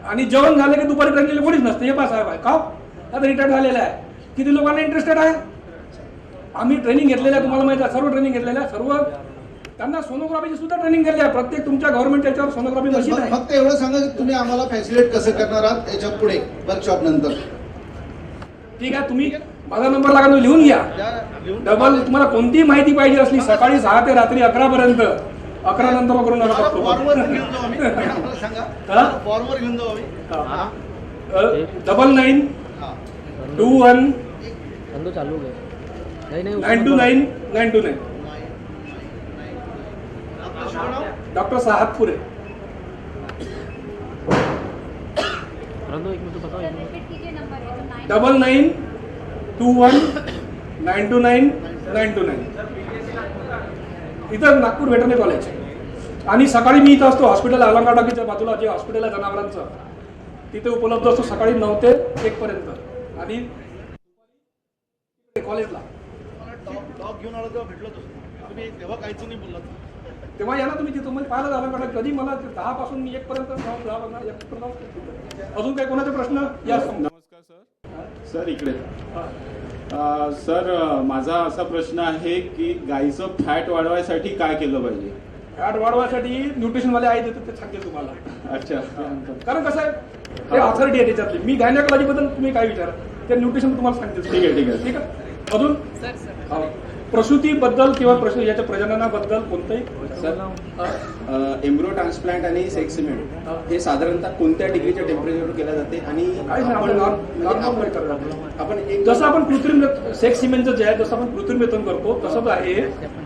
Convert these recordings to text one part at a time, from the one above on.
आणि जेवण झालं की दुपारी ट्रेनिंगला कोणीच नसतं. हे पहा साहेब आहे का आता रिटायर झालेला आहे. किती लोकांना इंटरेस्टेड आहे. आम्ही ट्रेनिंग घेतलेलं आहे, तुम्हाला माहिती आहे, सर्व ट्रेनिंग घेतलेलं आहे. सर्व त्यांना सोनोग्राफीची सुद्धा ट्रेनिंग केली आहे. प्रत्येक तुमच्या गव्हर्नमेंटच्या याच्यावर सोनोग्राफी मशीन आहे. फक्त एवढं सांगा की तुम्ही आम्हाला फॅसिलिटेट कसं करणार आहात याच्या पुढे वर्कशॉप नंतर. ठीक आहे, तुम्ही माझा नंबर लागा लिहून घ्या. डबल तुम्हाला कोणतीही माहिती पाहिजे असली सकाळी 6 ते रात्री 11 पर्यंत, 11 नंतर करून नका फक्त. फॉर्मवर घेऊन जाऊ आम्ही. 9921 चालू आहे 929 929. डॉक्टर साहतपुरे. एक मिनट बताओ. 9921 929 929. इथं नागपूर वेटरनरी कॉलेज. आणि सकाळी मी इथं असतो हॉस्पिटल अलंकार टाकीच्या बाजूला जे हॉस्पिटल आहे जनावरांचं, तिथे उपलब्ध असतो सकाळी 9 ते 1 पर्यंत. आणि कॉलेजला डॉग घेऊन आलो तेव्हा भेटलो तुम्ही, तेव्हा काहीच नाही बोललात. तेव्हा या ना तुम्ही तिथं मला पाहिलं झालं का कधी मला 10 पासून 1 पर्यंत अजून काही कोणाचे प्रश्न या. नमस्कार सर. सर इकडे सर माझा असा प्रश्न आहे की गाईचं फॅट वाढवायसाठी काय केलं पाहिजे. फॅट वाढवायसाठी न्यूट्रिशनवाले आहेत ते सांगते तुम्हाला. अच्छा. कारण कसं आहे ते ऑथॉरिटी आहे त्याच्यातली. मी गायनेकॉलॉजीबद्दल तुम्ही काय विचारा ते न्यूट्रिशन तुम्हाला सांगते. ठीक आहे ठीक आहे ठीक आहे. अजून प्रसूतीबद्दल किंवा याच्या प्रजननाबद्दल कोणतंही सर एम्ब्रो ट्रान्सप्लांट आणि सेक्स सिमेंट हे साधारणतः कोणत्या डिग्रीच्या टेम्परेचरवर केलं जाते आणि आपण एक जसं आपण कृत्रिम सेक्स सिमेंटचं जे आहे जसं आपण कृत्रिम रेतन करतो तसंच आहे.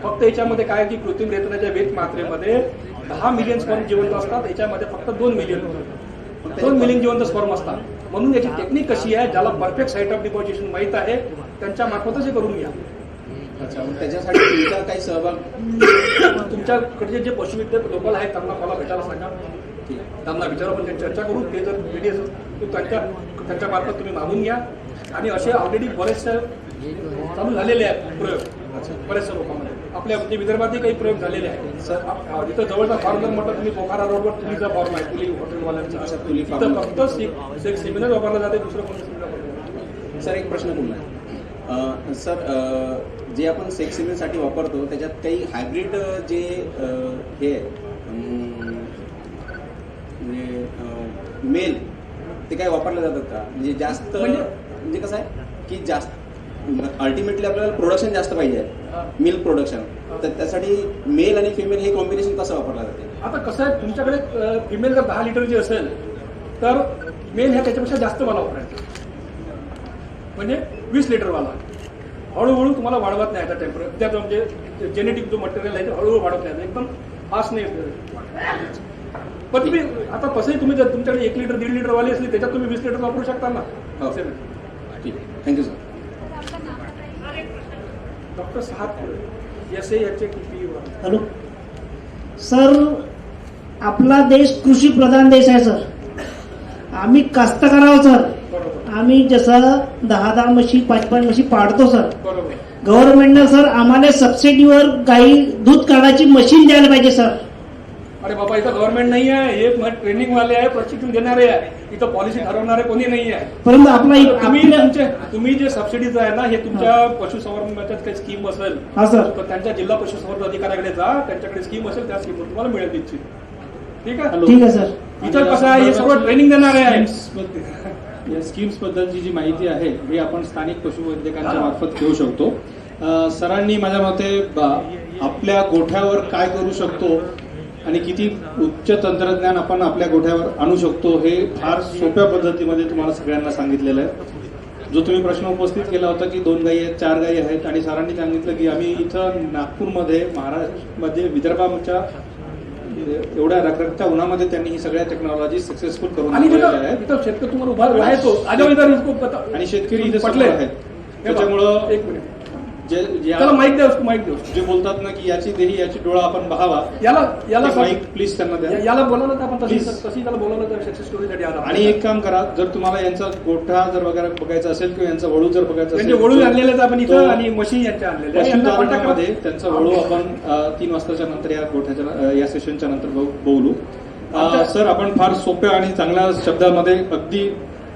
फक्त याच्यामध्ये काय की कृत्रिम रेतनाच्या वेत मात्रेमध्ये 10 मिलियन स्पर्म जिवंत असतात. याच्यामध्ये फक्त 2 मिलियन जिवंत स्पर्म असतात. म्हणून याची टेक्निक कशी आहे, ज्याला परफेक्ट साईट ऑफ डिपॉझिशन माहित आहे त्यांच्या मार्फतच हे करून घ्या. अच्छा. मग त्याच्यासाठी तुमचा काही सहभाग तुमच्याकडचे जे पशुविद्या लोक आहेत त्यांना मला भेटायला सांगा. त्यांना विचारा, पण त्यांची चर्चा करू. ते जर रेडी असेल तर त्यांच्या मार्फत तुम्ही मागून घ्या. आणि असे ऑलरेडी बरेचसे चालू झालेले आहेत प्रयोग बऱ्याचशा लोकांमध्ये. आपल्या म्हणजे विदर्भातही काही प्रयोग झालेले आहेत. सर इथं जवळचा फॉर्म जर म्हटलं तुम्ही बोखारा रोडवर तुलीचा फॉर्म आहे, तुली हॉटेलवाल्यांचा. तिथं फक्त सेक्स सिमेंटच वापरला जाते, दुसरं कोणतं सिमेंट वापरलं. सर एक प्रश्न पुन्हा सर जे आपण सेक्स सिमेंटसाठी वापरतो त्याच्यात काही हायब्रिड जे हे म्हणजे मेल ते काय वापरले जातात का. म्हणजे जास्त म्हणजे कसं आहे की जास्त अल्टिमेटली आपल्याला प्रोडक्शन जास्त पाहिजे आहे, मिल्क प्रोडक्शन. तर त्यासाठी मेल आणि फिमेल हे कॉम्बिनेशन कसं वापरलं जाते. आता कसं आहे तुमच्याकडे फिमेल जर 10 लिटरची असेल तर मेल ह्या त्याच्यापेक्षा जास्त मला वापरायचं, म्हणजे 20 लिटरवाला. हळूहळू तुम्हाला वाढवत नाही आता टेम्परेचर त्यात म्हणजे जेनेटिक जो मटेरियल आहे ते हळूहळू वाढवत नाही, एकदम फास्ट नाही. पण तुम्ही आता तसंही तुम्ही जर तुमच्याकडे 1 लिटर 1.5 लिटर वाली असली त्याच्यात तुम्ही 20 लिटर वापरू शकता ना. ठीक आहे, thank you sir. Doctor Sahatpure SAHATP. Hello sir, आपला देश कृषी प्रधान देश आहे सर. आम्ही कास्तकाराव सर. आम्ही जसं 10 म्हशी 5 म्हशी पाडतो सर. गव्हर्नमेंटनं सर आम्हाला सबसिडीवर गाई दूध काढायची मशीन द्यायला पाहिजे सर. अरे बाबा इथं गव्हर्नमेंट नाही आहे, हे ट्रेनिंग वाले आहे, प्रशिक्षण देणारे आहे. इथं पॉलिसी ठरवणारे कोणी नाही आहे. परंतु आपला तुम्ही जे सबसिडीज आहे ना हे तुमच्या पशुसंवर्धनाच्या काही स्कीम असेल हा सर, तर त्यांच्या जिल्हा पशुसंवर्धन अधिकाऱ्याकडे जा, त्यांच्याकडे स्कीम असेल त्या स्कीमवर तुम्हाला मिळेल निश्चित. ठीक आहे ठीक आहे सर. इथं कसं आहे हे सर्व ट्रेनिंग देणारे आहे. या स्कीम्स बद्दलची जी माहिती आहे ही आपण स्थानिक पशुवैद्यकांच्या मार्फत घेऊ शकतो. सरांनी माझ्या मते आपल्या गोठ्यावर काय करू शकतो आणि किती उच्च तंत्रज्ञान आपण आपल्या गोठ्यावर आणू शकतो हे फार सोप्या पद्धतीमध्ये तुम्हाला सगळ्यांना सांगितलेलं आहे. जो तुम्ही प्रश्न उपस्थित केला होता की 2 गायी आहेत 4 गायी आहेत आणि सरांनी सांगितलं की आम्ही इथं नागपूरमध्ये महाराष्ट्रामध्ये विदर्भाच्या एवढ्या रखरखत्या उन्हामध्ये त्यांनी ही सगळ्या टेक्नॉलॉजी सक्सेसफुल करून आणलेल्या आहेत. शेतकरी तुम्हाला उभा राहतो आणि शेतकरी इथे पटले आहेत. त्याच्यामुळं एक मिनिट माईक देऊ जे बोलतात ना की याची देही याची डोळा आपण पाहावा, याला माईक प्लीज त्यांना द्या. याला बोलवलं तर आपण तशी त्याला बोलवलं तर सक्सेस स्टोरीसाठी आला. आणि एक काम करा, जर तुम्हाला यांचा गोठा जर वगैरे बघायचा असेल किंवा यांचा वळू जर बघायचा असेल, वळू आणलेले आपण इथं आणि मशीन यांच्या आणलेल्या त्यांचा वळू आपण 3 वाजताच्या नंतर या गोठ्याच्या या सेशनच्या नंतर बोलू. सर, आपण फार सोप्या आणि चांगल्या शब्दामध्ये अगदी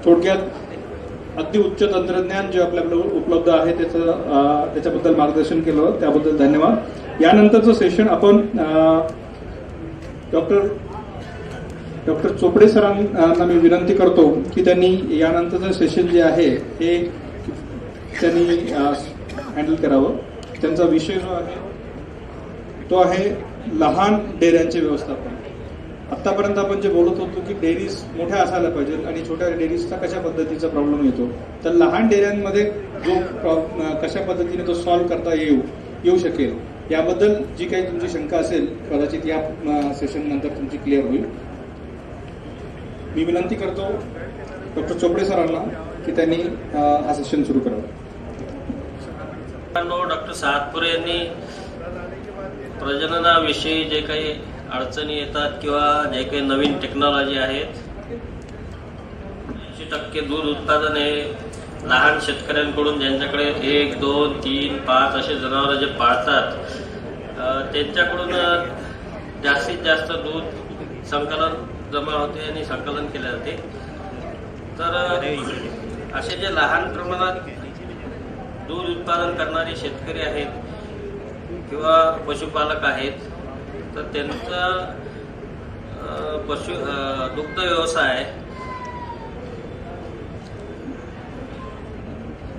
थोडक्यात अगदी उच्च तंत्रज्ञान जे आपल्याकडे उपलब्ध आहे त्याच्याबद्दल मार्गदर्शन केलं, त्याबद्दल धन्यवाद. यानंतरचं सेशन आपण डॉक्टर चोपडे सरांना मी विनंती करतो की त्यांनी यानंतरचं सेशन जे आहे हे त्यांनी हँडल करावं. त्यांचा विषय जो आहे तो आहे लहान डेऱ्यांचे व्यवस्थापन. आतापर्यंत आपण जे बोलत होतो की डेअरीज मोठ्या असायला पाहिजेत आणि छोट्या डेअरीजचा कशा पद्धतीचा प्रॉब्लेम येतो, तर लहान डेऱ्यांमध्ये जो कशा पद्धतीने तो सॉल्व्ह करता येऊ शकेल याबद्दल जी काही तुमची शंका असेल कदाचित या सेशन नंतर तुमची क्लिअर होईल. मी विनंती करतो डॉक्टर चोपडे सरांना की त्यांनी हा सेशन सुरू करावा. डॉक्टर सातपुरे यांनी प्रजननाविषयी जे काही अडचणी येतात किंवा जे काही नवीन टेक्नॉलॉजी आहेत, 80% दूध उत्पादन हे लहान शेतकऱ्यांकडून ज्यांच्याकडे 1, 2, 3, 5 असे जनावरं जे पाळतात त्यांच्याकडून जास्तीत जास्त दूध संकलन जमा होते आणि संकलन केले जाते. तर असे जे लहान प्रमाणात दूध उत्पादन करणारे शेतकरी आहेत किंवा पशुपालक आहेत, तर त्यांचा दुग्ध व्यवसाय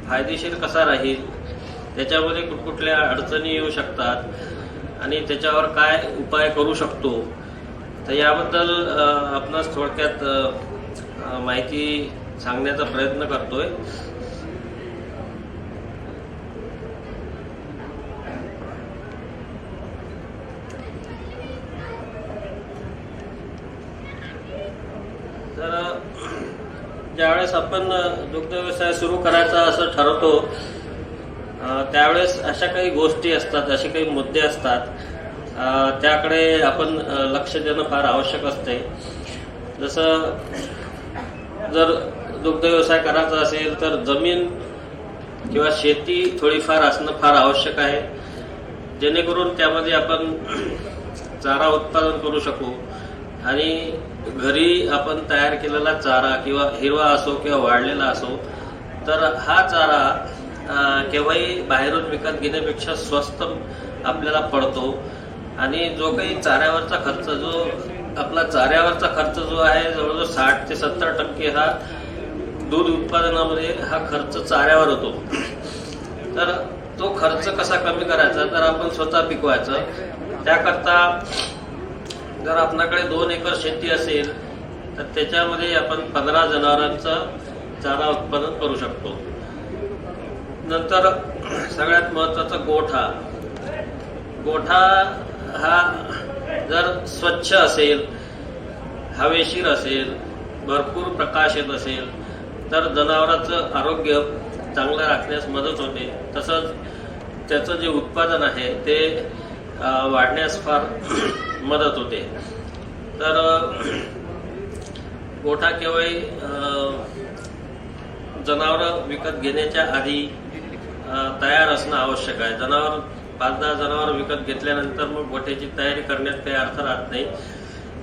फायदेशीर कसा राहील, त्याच्यामध्ये कुठकुठल्या अडचणी येऊ शकतात आणि त्याच्यावर काय उपाय करू शकतो, तर याबद्दल आपणास थोडक्यात माहिती सांगण्याचा प्रयत्न करतोय. तर ज्यावेळेस आपण दुग्ध व्यवसाय सुरू करायचा असं ठरवतो त्यावेळेस अशा काही गोष्टी असतात, असे काही मुद्दे असतात, त्याकडे आपण लक्ष देणं फार आवश्यक असते. जसं जर दुग्ध व्यवसाय करायचा असेल तर जमीन किंवा शेती थोडीफार असणं फार आवश्यक आहे, जेणेकरून त्यामध्ये आपण चारा उत्पादन करू शकू आणि घरी आपण तयार केलेला चारा किंवा हिरवा असो किंवा वाढलेला असो, तर हा चारा केव्हाही बाहेरून विकत घेण्यापेक्षा स्वस्त आपल्याला पडतो आणि जो काही चाऱ्यावरचा खर्च जो आहे जवळजवळ 60 ते 70% हा दूध उत्पादनामध्ये हा खर्च चाऱ्यावर होतो. तर तो खर्च कसा कमी करायचा, तर आपण स्वतः पिकवायचं. त्याकरता जर आपल्याकडे 2 एकर शेती असेल तर त्याच्यामध्ये आपण 15 जनावरांचं चारा उत्पादन करू शकतो. नंतर सगळ्यात महत्त्वाचा गोठा हा जर स्वच्छ असेल, हवेशीर असेल, भरपूर प्रकाश येत असेल तर जनावरांचं आरोग्य चांगलं राखण्यास मदत होते. तसंच त्याचं जे उत्पादन आहे ते वाढण्यास फार मदत होते. तर गोठा केवळ जनावरं विकत घेण्याच्या आधी तयार असणं आवश्यक आहे. 5-10 जनावर विकत घेतल्यानंतर मग गोठ्याची तयारी करण्यात काही अर्थ राहत नाही.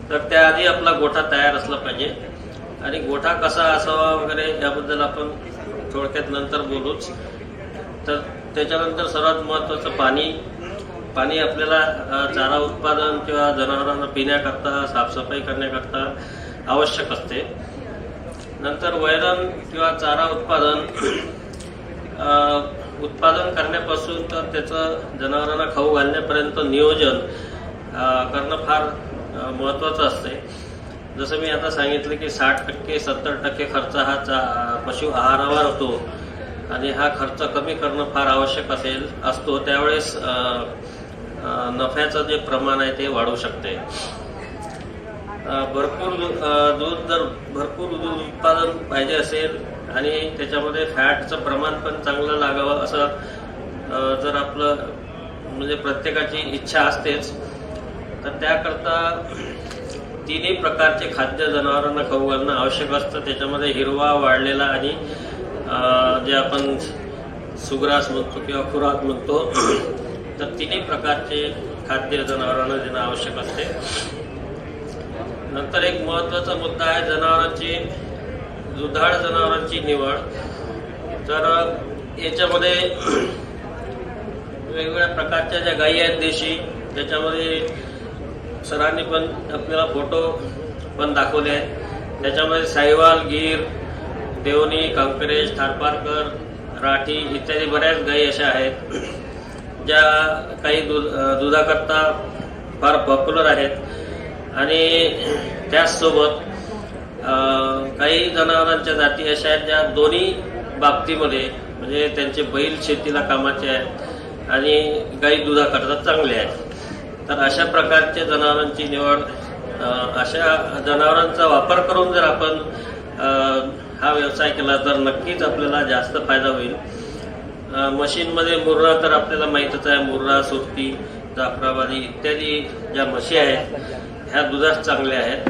तर त्याआधी आपला गोठा तयार असला पाहिजे आणि गोठा कसा असावा वगैरे याबद्दल आपण थोडक्यात नंतर बोलूच. तर त्याच्यानंतर सर्वात महत्त्वाचं पाणी आपल्याला चारा उत्पादन किंवा जनावरांना पिण्याकरता, साफसफाई करण्याकरता आवश्यक असते. नंतर वैरण किंवा चारा उत्पादन करण्यापासून तर त्याचं जनावरांना खाऊ घालण्यापर्यंत नियोजन करणं फार महत्त्वाचं असते. जसं मी आता सांगितलं की 60% 70% खर्च हा पशु आहारावर होतो आणि हा खर्च कमी करणं फार आवश्यक असतो. त्यावेळेस नफ्याचं जे प्रमाण आहे ते वाढू शकते. भरपूर दूध उत्पादन पाहिजे असेल आणि त्याच्यामध्ये फॅटचं प्रमाण पण चांगलं लागावं असं जर आपलं म्हणजे प्रत्येकाची इच्छा असतेच, तर त्याकरता 3 प्रकारचे खाद्य जनावरांना खाऊ घालणं आवश्यक असतं. त्याच्यामध्ये हिरवा, वाढलेला आणि जे आपण सुग्रास म्हणतो किंवा खुराक म्हणतो, तर 3 प्रकारचे खाद्य जनावरांना देणं आवश्यक असते. नंतर एक महत्त्वाचा मुद्दा आहे जनावरांची, दुधाळ जनावरांची निवड. तर याच्यामध्ये वेगवेगळ्या प्रकारच्या ज्या गायी आहेत देशी, त्याच्यामध्ये सरांनी पण आपल्याला फोटो पण दाखवले आहेत. त्याच्यामध्ये साहिवाल, गीर, देवणी, कंकरेज, थारपारकर, राठी इत्यादी बऱ्याच गायी अशा आहेत ज्या काही दुधाकरता फार पॉप्युलर आहेत. आणि त्याचसोबत काही जनावरांच्या जाती अशा आहेत ज्या दोन्ही बाबतीमध्ये म्हणजे त्यांचे बैल शेतीला कामाचे आहेत आणि गाई दुधाकरता चांगले आहेत. तर अशा प्रकारच्या जनावरांची निवड, अशा जनावरांचा वापर करून जर आपण हा व्यवसाय केला तर नक्कीच आपल्याला जास्त फायदा होईल. म्हशींमध्ये मुर्रा तर आपल्याला माहीतच आहे, मुर्रा, सुरती, जाफराबादी इत्यादी ज्या म्हशी आहेत ह्या दुधास चांगल्या आहेत.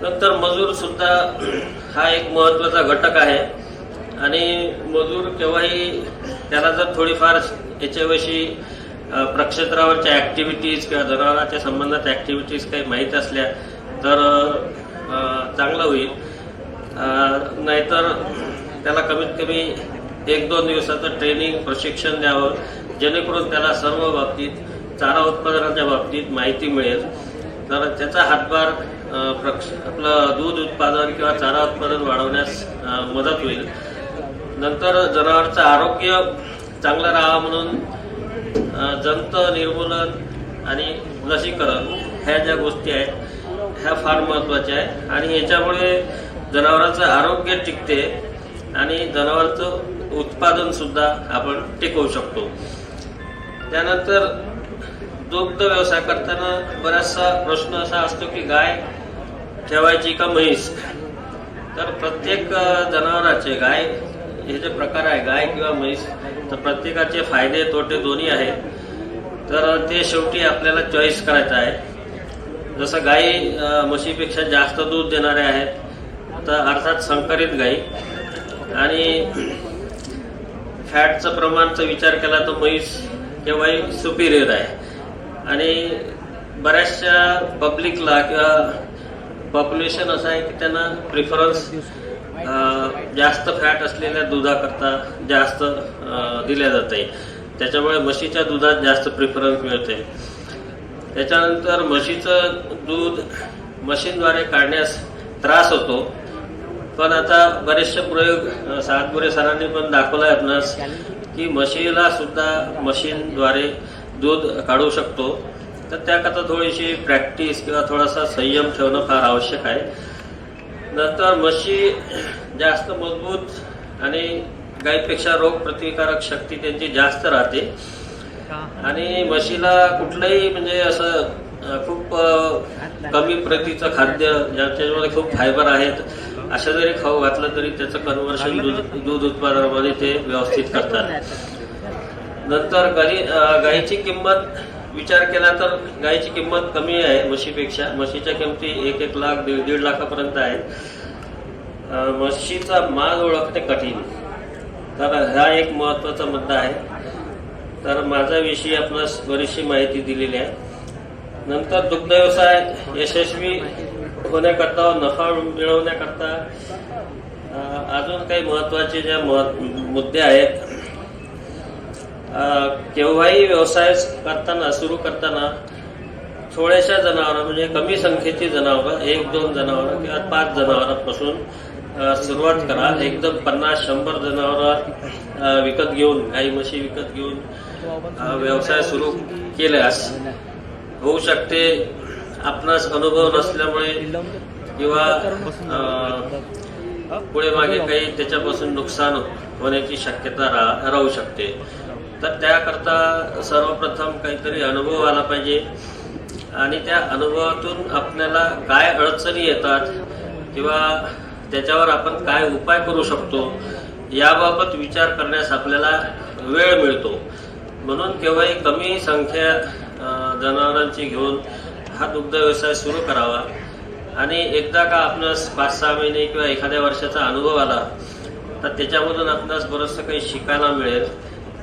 नंतर मजूर सुद्धा हा एक महत्त्वाचा घटक आहे आणि मजूर केव्हाही त्याला जर थोडीफार याच्याविषयी प्रक्षेत्रावरच्या ॲक्टिव्हिटीज किंवा जनावरांच्या संबंधात ॲक्टिव्हिटीज काही माहीत असल्या तर चांगलं होईल. नाहीतर त्याला कमीत कमी 1-2 दिवसाचं ट्रेनिंग, प्रशिक्षण द्यावं जेणेकरून त्याला सर्व बाबतीत, चारा उत्पादनाच्या बाबतीत माहिती मिळेल. तर त्याचा हातभार आपलं दूध उत्पादन किंवा चारा उत्पादन वाढवण्यास मदत होईल. नंतर जनावरांचं आरोग्य चांगलं राहावं म्हणून जंत निर्मूलन आणि लसीकरण ह्या ज्या गोष्टी आहेत ह्या फार महत्त्वाच्या आहेत आणि याच्यामुळे जनावरांचं आरोग्य टिकते आणि जनावरांचं उत्पादन सुद्धा आपण टिकवू शकतो. त्यानंतर दुग्ध व्यवसाय करताना बराचसा प्रश्न असा असतो की गाय ठेवायची का म्हैस. तर प्रत्येक जनावराचे, गाय हे जे प्रकार आहे गाय किंवा म्हैस, तर प्रत्येकाचे फायदे तोटे दोन्ही आहेत. तर ते शेवटी आपल्याला चॉईस करायचं आहे. जसं गायी म्हशीपेक्षा जास्त दूध देणारे आहेत, तर अर्थात संकरित गायी, आणि फॅटचं प्रमाणचा विचार केला तर म्हैस केव्हाही सुपिरियर आहे. आणि बऱ्याचशा पब्लिकला किंवा पॉप्युलेशन असं आहे की त्यांना प्रिफरन्स जास्त फॅट असलेल्या दुधाकरता जास्त दिल्या जाते. त्याच्यामुळे म्हशीच्या दुधात जास्त प्रिफरन्स मिळते. त्याच्यानंतर म्हशीचं दूध मशीनद्वारे काढण्यास त्रास होतो, पण आता बरेचसे प्रयोग सातपुरे सरांनी पण दाखवला आहे आपणास की म्हशीला सुद्धा मशीनद्वारे दूध काढू शकतो. तर त्याकरता थोडीशी प्रॅक्टिस किंवा थोडासा संयम ठेवणं फार आवश्यक आहे. नंतर म्हशी जास्त मजबूत आणि गायीपेक्षा रोगप्रतिकारक शक्ती त्यांची जास्त राहते आणि म्हशीला कुठलंही म्हणजे असं खूप कमी प्रतीचं खाद्य ज्याच्यामध्ये खूप फायबर आहेत असं जरी खाऊ घातलं तरी त्याचं कन्व्हर्शन दूध उत्पादनामध्ये ते व्यवस्थित करतात. नंतर गायीची किंमत विचार केला तर गायीची किंमत कमी आहे म्हशीपेक्षा. म्हशीच्या किमती 1-1 लाख 1.5 लाखापर्यंत आहेत. म्हशीचा माल ओळखणे कठीण, तर हा एक महत्त्वाचा मुद्दा आहे. तर माझा विषयी आपणास बरीचशी माहिती दिलेली आहे. नंतर दुग्ध व्यवसाय यशस्वी होण्याकरता, नफा मिळवण्याकरता अजून काही महत्त्वाचे ज्या मुद्दे आहेत, केव्हाही व्यवसाय करताना, सुरू करताना थोड्याशा जनावरं म्हणजे कमी संख्येची जनावरं, 1-2 जनावरं किंवा 5 जनावरांपासून सुरुवात करा. एकदम 50-100 जनावरं विकत घेऊन, गाई म्हशी विकत घेऊन व्यवसाय सुरू केल्यास होऊ शकते आपणास अनुभव नसल्यामुळे किंवा पुढे मागे काही त्याच्यापासून नुकसान होण्याची शक्यता राहू शकते. तर त्याकरता सर्वप्रथम काहीतरी अनुभव आला पाहिजे आणि त्या अनुभवातून आपल्याला काय अडचणी येतात किंवा त्याच्यावर आपण काय उपाय करू शकतो याबाबत विचार करण्यास आपल्याला वेळ मिळतो. म्हणून केव्हाही कमी संख्या जनावरांची घेऊन हा दुग्ध व्यवसाय सुरू करावा आणि एकदा का आपणास 5-6 महिने किंवा एखाद्या वर्षाचा अनुभव आला तर त्याच्यामधून आपणास बरंचसं काही शिकायला मिळेल.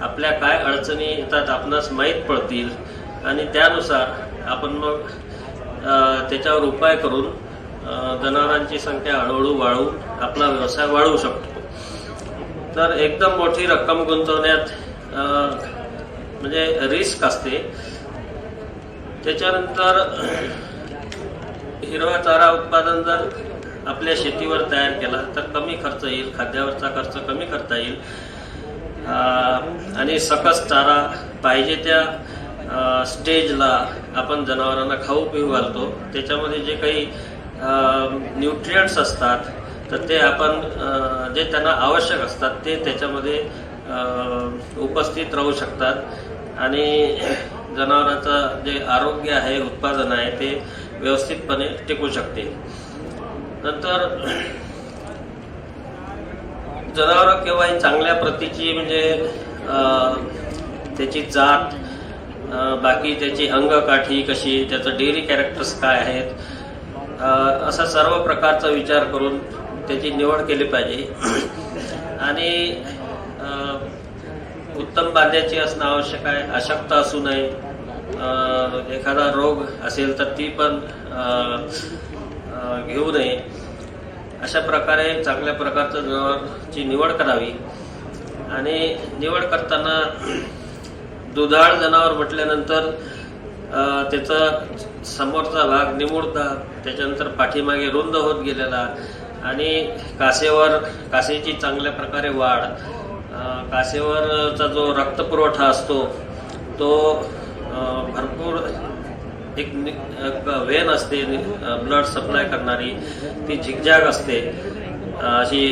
आपल्या काय अडचणी येतात आपणास माहीत पडतील आणि त्यानुसार आपण मग त्याच्यावर उपाय करून जनावरांची संख्या हळूहळू वाढवून आपला व्यवसाय वाढवू शकतो. तर एकदम मोठी रक्कम गुंतवण्यात म्हणजे रिस्क असते. त्याच्यानंतर हिरवा चारा उत्पादन जर आपल्या शेतीवर तयार केला तर कमी खर्च येईल, खाद्यावरचा खर्च कमी करता येईल आणि सकस चारा पाहिजे त्या स्टेजला आपण जनावरांना खाऊ पिऊ घालतो. त्याच्यामध्ये जे काही न्यूट्रियंट्स असतात तर ते आपण जे त्यांना आवश्यक असतात ते त्याच्यामध्ये उपस्थित राहू शकतात आणि जनावरांचं जे आरोग्य आहे, उत्पादन आहे ते व्यवस्थितपणे टिकू शकते. नंतर जनावरं केव्हाही चांगल्या प्रतीची म्हणजे त्याची जात, बाकी त्याची अंगकाठी कशी, त्याचं डेअरी कॅरेक्टर्स काय आहेत, असा सर्व प्रकारचा विचार करून त्याची निवड केली पाहिजे. आणि उत्तम बांध्याची असणं आवश्यक आहे, अशक्त असू नये. एखादा रोग असेल तर ती पण घेऊ नये. अशा प्रकारे चांगल्या प्रकारचं जनावरची निवड करावी. आणि निवड करताना दुधाळ जनावर म्हटल्यानंतर त्याचा समोरचा भाग निमुळता, त्याच्यानंतर पाठीमागे रुंद होत गेलेला आणि कासेची चांगल्या प्रकारे वाढ, कासेवरचा जो रक्तपुरवठा असतो तो भरपूर एक वेन असते ब्लड सप्लाय करणारी, ती झिगझॅग असते, अशी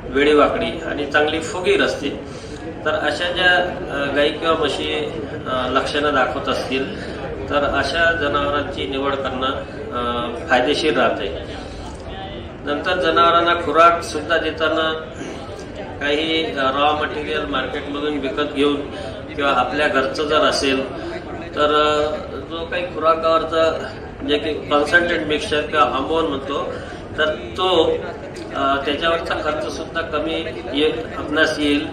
वेडीवाकडी आणि चांगली फुगीर असते. तर अशा ज्या गाई किंवा म्हशी लक्षणं दाखवत असतील तर अशा जनावरांची निवड करणं फायदेशीर राहते. नंतर जनावरांना खुराक सुद्धा देताना काही रॉ मटेरियल मार्केटमधून विकत घेऊन किंवा आपल्या घरचं जर असेल तर जो काही खुराकावरचा जे काही कॉन्सन्ट्रेट मिक्सचर किंवा अमोल म्हणतो तर तो त्याच्यावरचा खर्च सुद्धा कमी आपणास येईल.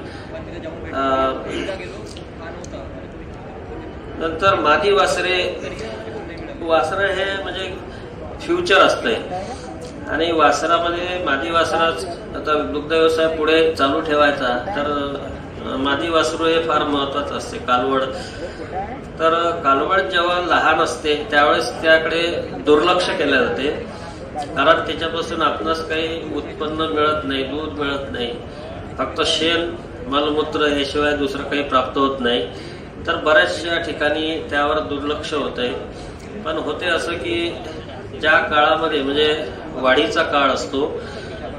नंतर मादी वासरे हे म्हणजे फ्युचर असतंय आणि वासरामध्ये मादी वासराच आता दुग्ध व्यवसाय पुढे चालू ठेवायचा तर मादी वासरू हे फार महत्वाचं असते. कालवड, तर कालवड जेव्हा लहान असते त्यावेळेस त्याकडे दुर्लक्ष केले जाते कारण त्याच्यापासून आपणास काही उत्पन्न मिळत नाही, दूध मिळत नाही, फक्त शेण मलमूत्र याशिवाय दुसरं काही प्राप्त होत नाही. तर बऱ्याचशा ठिकाणी त्यावर दुर्लक्ष होत आहे. पण होते असं की ज्या काळामध्ये म्हणजे वाढीचा काळ असतो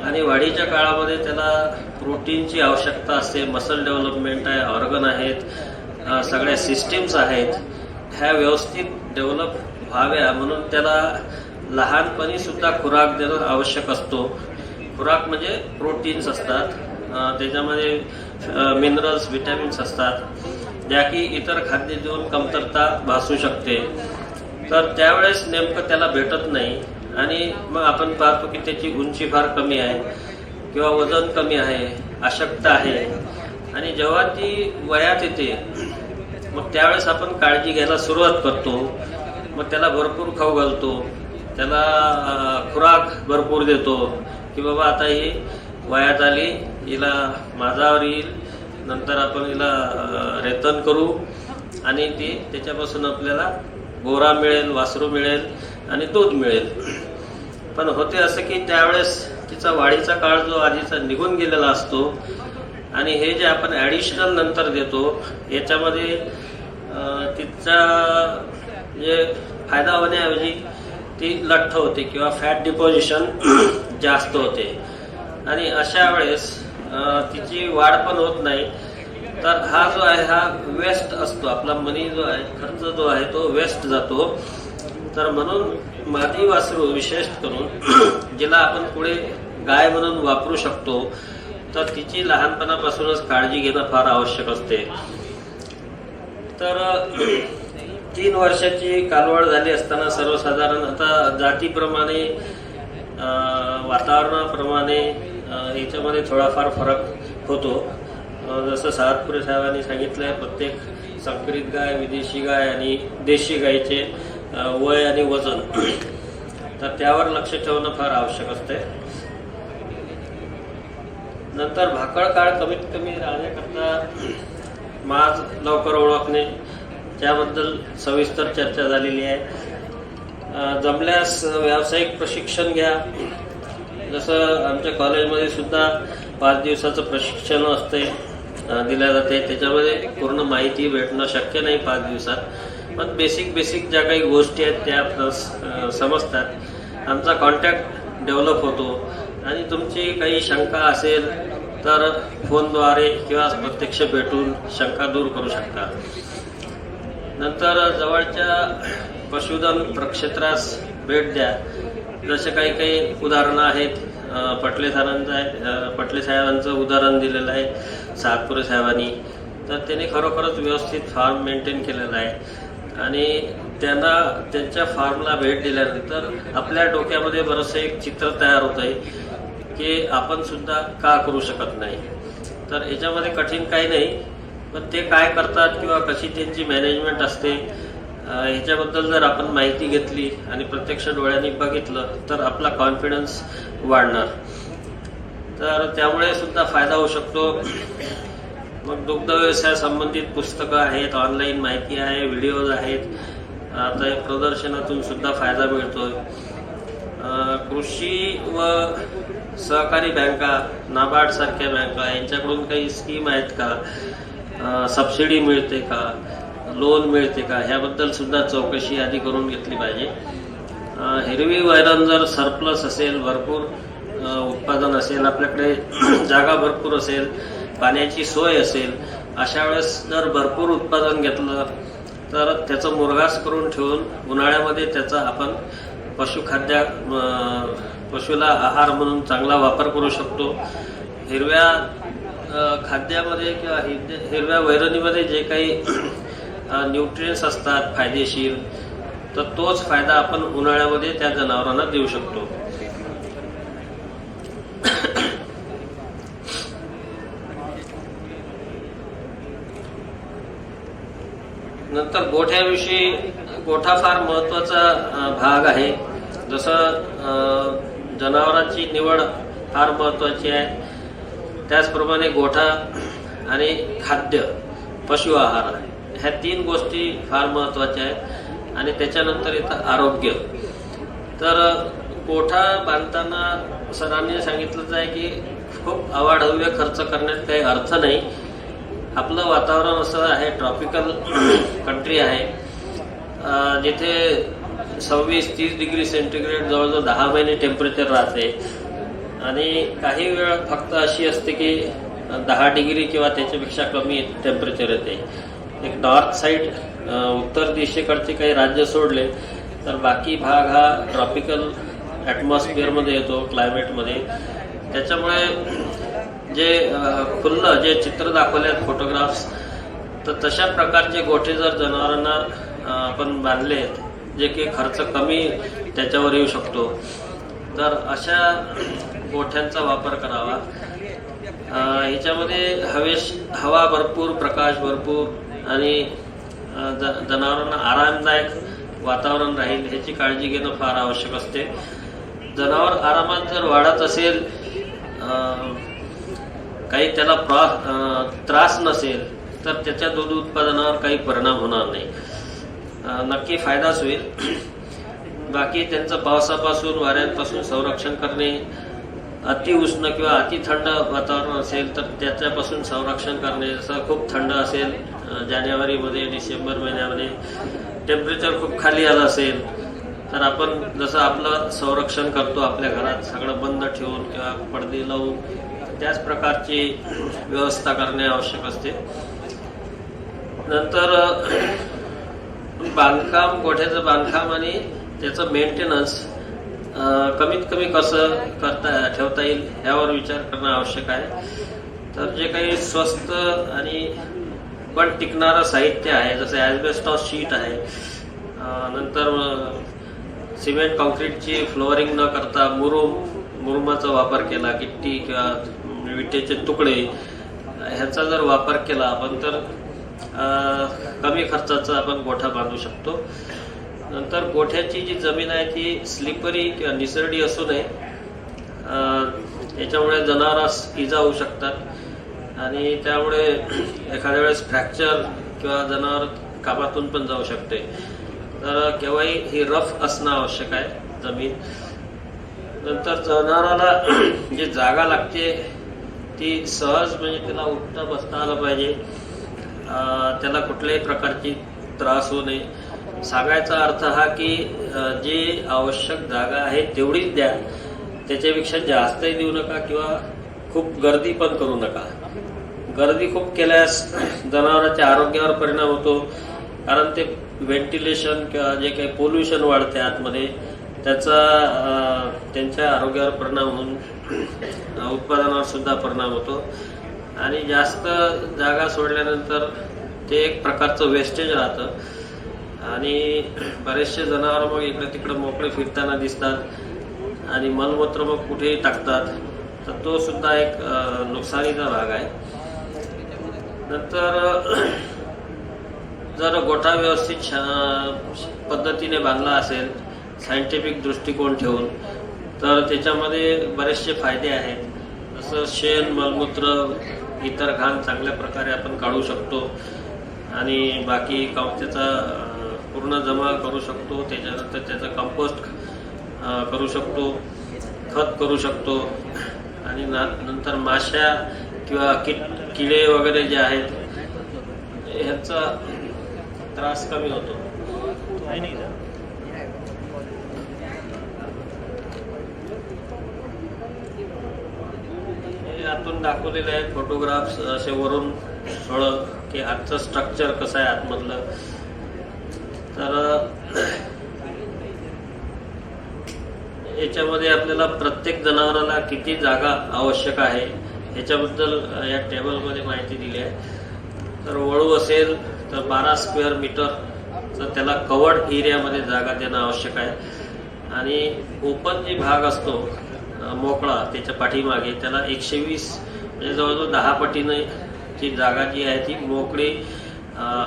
आणि वाढीच्या काळामध्ये त्याला प्रोटीनची आवश्यकता असते, मसल डेव्हलपमेंट आहे, ऑर्गन आहेत, सगळ्या सिस्टीम्स आहेत, ह्या व्यवस्थित डेव्हलप व्हाव्या म्हणून त्याला लहानपणी सुद्धा खुराक देणं आवश्यक असतो. खुराक म्हणजे प्रोटीन्स असतात, त्याच्यामध्ये मिनरल्स, विटॅमिन्स असतात ज्या की इतर खाद्य देऊन कमतरता भासू शकते. तर त्यावेळेस नेमकं त्याला भेटत नाही आणि मग आपण पाहतो की त्याची उंची फार कमी आहे किंवा वजन कमी आहे, अशक्त आहे आणि जेव्हा ती वयात येते मग त्यावेळेस आपण काळजी घ्यायला सुरुवात करतो. मग त्याला भरपूर खाऊ घालतो, त्याला खुराक भरपूर देतो की बाबा आता ही वयात आली, हिला माझावर येईल, नंतर आपण हिला रेतन करू आणि ती त्याच्यापासून आपल्याला गोरा मिळेल, वासरू मिळेल आणि दूध मिळेल. पण होते असं की त्यावेळेस तिचा वाढीचा काळ जो आधीचा निघून गेलेला असतो आणि हे जे आपण ॲडिशनल नंतर देतो याच्यामध्ये तिचा जे फायदा होण्याऐवजी ती लठ्ठ होते किंवा फॅट डिपॉझिशन जास्त होते आणि अशा वेळेस तिची वाढ पण होत नाही. तर हा जो आहे हा वेस्ट असतो, आपला मनी जो आहे, खर्च जो आहे तो वेस्ट जातो. तर म्हणून मादी वासरू विशेष करून जिला आपण पुढे गाय म्हणून वापरू शकतो तर तिची लहानपणापासूनच काळजी घेणं फार आवश्यक असते. तर 3 वर्षाची कालवड झाली असताना सर्वसाधारण आता जातीप्रमाणे, वातावरणाप्रमाणे याच्यामध्ये थोडाफार फरक होतो. जसं सातपुरे साहेबांनी सांगितलंय, प्रत्येक संकरित गाय, विदेशी गाय आणि देशी गायीचे वय आणि वजन, तर त्यावर लक्ष ठेवणं फार आवश्यक असते. नंतर भाकळ काळ कमीत कमी राहण्याकरता माज लवकर ओळखणे, त्याबद्दल सविस्तर चर्चा झालेली आहे. जमल्यास व्यावसायिक प्रशिक्षण घ्या. जसं आमच्या कॉलेजमध्ये सुद्धा 5 दिवसाचं प्रशिक्षण असते, दिल्या जाते. त्याच्यामध्ये पूर्ण माहिती भेटणं शक्य नाही 5 दिवसात, पण बेसिक ज्या काही गोष्टी आहेत त्या समजतात. आमचा कॉन्टॅक्ट डेव्हलप होतो आणि तुमची काही शंका असेल तर फोनद्वारे किंवा प्रत्यक्ष भेटून शंका दूर करू शकता. नंतर जवळच्या पशुधन प्रक्षेत्रास भेट द्या. जसे काही उदाहरणं आहेत. पटले साहेबांचं उदाहरण दिलेलं आहे सातपुरे साहेबांनी. तर त्यांनी खरोखरच व्यवस्थित फार्म मेंटेन केलेला आहे आणि त्यांना त्यांच्या फार्मला भेट दिल्यानंतर आपल्या डोक्यामध्ये बरंचसं एक चित्र तयार होत आहे की आपण सुद्धा का करू शकत नाही. तर याच्यामध्ये कठीण काही नाही, पण ते काय करतात किंवा कशी त्यांची मॅनेजमेंट असते ह्याच्याबद्दल जर आपण माहिती घेतली आणि प्रत्यक्ष डोळ्यांनी बघितलं तर आपला कॉन्फिडन्स वाढणार. तर त्यामुळे सुद्धा फायदा होऊ शकतो. मग दुग्ध व्यवसाय संबंधित पुस्तकं आहेत, ऑनलाईन माहिती आहे, व्हिडिओज आहेत. आता या प्रदर्शनातून सुद्धा फायदा मिळतोय. कृषी व सहकारी बँका, नाबार्ड सारख्या बँका यांच्याकडून काही स्कीम आहेत का, सबसिडी मिळते का, लोन मिळते का, ह्याबद्दल सुद्धा चौकशी आधी करून घेतली पाहिजे. हिरवी वैरण जर सरप्लस असेल, भरपूर उत्पादन असेल, आपल्याकडे जागा भरपूर असेल, पाण्याची सोय असेल, अशा वेळेस जर भरपूर उत्पादन घेतलं तर त्याचं मुरघास करून ठेवून उन्हाळ्यामध्ये त्याचा आपण पशुला आहार म्हणून चांगला वापर करू शकतो. हिरव्या खाद्यामध्ये किंवा हिरव्या वैरणीमध्ये जे काही न्यूट्रियन्स असतात फायदेशीर, तर तोच फायदा आपण उन्हाळ्यामध्ये त्या जनावरांना देऊ शकतो. नंतर गोठ्याविषयी, गोठा फार महत्त्वाचा भाग आहे. जसं जनावरांची निवड फार महत्त्वाची आहे, त्याचप्रमाणे गोठा आणि खाद्य, पशु आहार, ह्या 3 गोष्टी फार महत्त्वाच्या आहेत. आणि त्याच्यानंतर येतं आरोग्य. तर गोठा बांधताना सरांनी सांगितलंच आहे की खूप अवाढव्य खर्च करण्यात काही अर्थ नाही. आपलं वातावरण असं आहे, ट्रॉपिकल कंट्री आहे, जिथे 26-30 डिग्री सेंटीग्रेड जवळजवळ 10 महिने टेम्परेचर राहते. आणि काही वेळ फक्त अशी असते की 10 डिग्री किंवा त्याच्यापेक्षा कमी टेम्परेचर येते. एक नॉर्थ साईड, उत्तर दिशेकडचे काही राज्य सोडले तर बाकी भाग हा ट्रॉपिकल ॲटमॉस्फिअरमध्ये येतो, क्लायमेटमध्ये. त्याच्यामुळे जे खुल्लं जे चित्र दाखवले आहेत फोटोग्राफ्स, तर तशा प्रकारचे गोठे जर जनावरांना आपण बांधले जे की खर्च कमी त्याच्यावर येऊ शकतो, तर अशा गोठ्यांचा वापर करावा. ह्याच्यामध्ये हवा भरपूर, प्रकाश भरपूर आणि जनावरांना आरामदायक वातावरण राहील ह्याची काळजी घेणं फार आवश्यक असते. जनावर आरामात जर वाढत असेल, काही त्याला त्रास नसेल, तर त्याच्या दूध उत्पादनावर काही परिणाम होणार नाही. नक्की फायदाच होईल. बाकी त्यांचं पावसापासून, वाऱ्यांपासून संरक्षण करणे, अतिउष्ण किंवा अति थंड वातावरण असेल तर त्याच्यापासून संरक्षण करणे. जसं खूप थंड असेल, जानेवारीमध्ये, डिसेंबर महिन्यामध्ये टेम्परेचर खूप खाली आलं असेल, तर आपण जसं आपलं संरक्षण करतो आपल्या घरात सगळं बंद ठेवून किंवा पडदे लावून, त्याच प्रकारची व्यवस्था करणे आवश्यक असते. नंतर बांधकाम, गोठ्याचं बांधकाम आणि त्याचं मेंटेनन्स कमीत कमी कसं ठेवता येईल यावर विचार करणं आवश्यक आहे. तर जे काही स्वस्त आणि पण टिकणारं साहित्य आहे, जसं ॲस्बेस्टॉस शीट आहे, नंतर सिमेंट कॉन्क्रीटची फ्लोअरिंग न करता मुरुमाचा वापर केला, गिट्टी किंवा विटेचे तुकडे ह्याचा जर वापर केला आपण तर कमी खर्चाचा आपण गोठा बांधू शकतो. नंतर गोठ्याची जी जमीन आहे ती स्लिपरी किंवा निसरडी असू नये. याच्यामुळे जनावरांस इजा होऊ शकतात आणि त्यामुळे एखाद्या वेळेस फ्रॅक्चर किंवा जनावर कामातून पण जाऊ शकते. तर केव्हाही ही रफ असणं आवश्यक आहे जमीन. नंतर जनावराला जी जागा लागते ती सहज, म्हणजे त्याला उठता बसता आलं पाहिजे, त्याला कुठल्याही प्रकारची त्रास होऊ नये. सांगायचा अर्थ हा की जी आवश्यक जागा आहे तेवढीच द्या, त्याच्यापेक्षा जास्तही देऊ नका किंवा खूप गर्दी पण करू नका. गर्दी खूप केल्यास जनावरांच्या आरोग्यावर परिणाम होतो, कारण ते व्हेंटिलेशन किंवा जे काही पोल्युशन वाढते आतमध्ये त्याचा त्यांच्या आरोग्यावर परिणाम होऊन उत्पादनावर सुद्धा परिणाम होतो. आणि जास्त जागा सोडल्यानंतर ते एक प्रकारचं वेस्टेज राहतं आणि बरेचसे जनावर मग इकडे तिकडे मोकळे फिरताना दिसतात आणि मलमूत्र मग कुठेही टाकतात. तर तो सुद्धा एक नुकसानीचा भाग आहे. नंतर जर गोठा व्यवस्थित पद्धतीने बांधला असेल, सायंटिफिक दृष्टिकोन ठेवून, तर त्याच्यामध्ये बरेचसे फायदे आहेत. जसं शेण, मलमूत्र, इतर घाण चांगल्या प्रकारे आपण काढू शकतो आणि बाकी त्याचा पूर्ण जमा करू शकतो. त्याच्यानंतर त्याचं कंपोस्ट करू शकतो, खत करू शकतो आणि नंतर माश्या किंवा किडे वगैरे जे आहेत ह्याचा त्रास कमी होतो. आतून दाखवलेले आहेत फोटोग्राफ्स असे वरून थोडं की आजचं स्ट्रक्चर कसं आहे आतमधलं. तर याच्यामध्ये आपल्याला प्रत्येक जनावराला किती जागा आवश्यक आहे याच्याबद्दल या टेबलमध्ये माहिती दिली आहे. तर वळू असेल तर 12 स्क्वेअर मीटर, तर त्याला कवर्ड एरियामध्ये जागा देणं आवश्यक आहे. आणि ओपन जे भाग असतो मोकळा त्याच्या पाठीमागे त्याला 120 म्हणजे जवळजवळ 10 पटीने ची जागा जी आहे ती मोकळी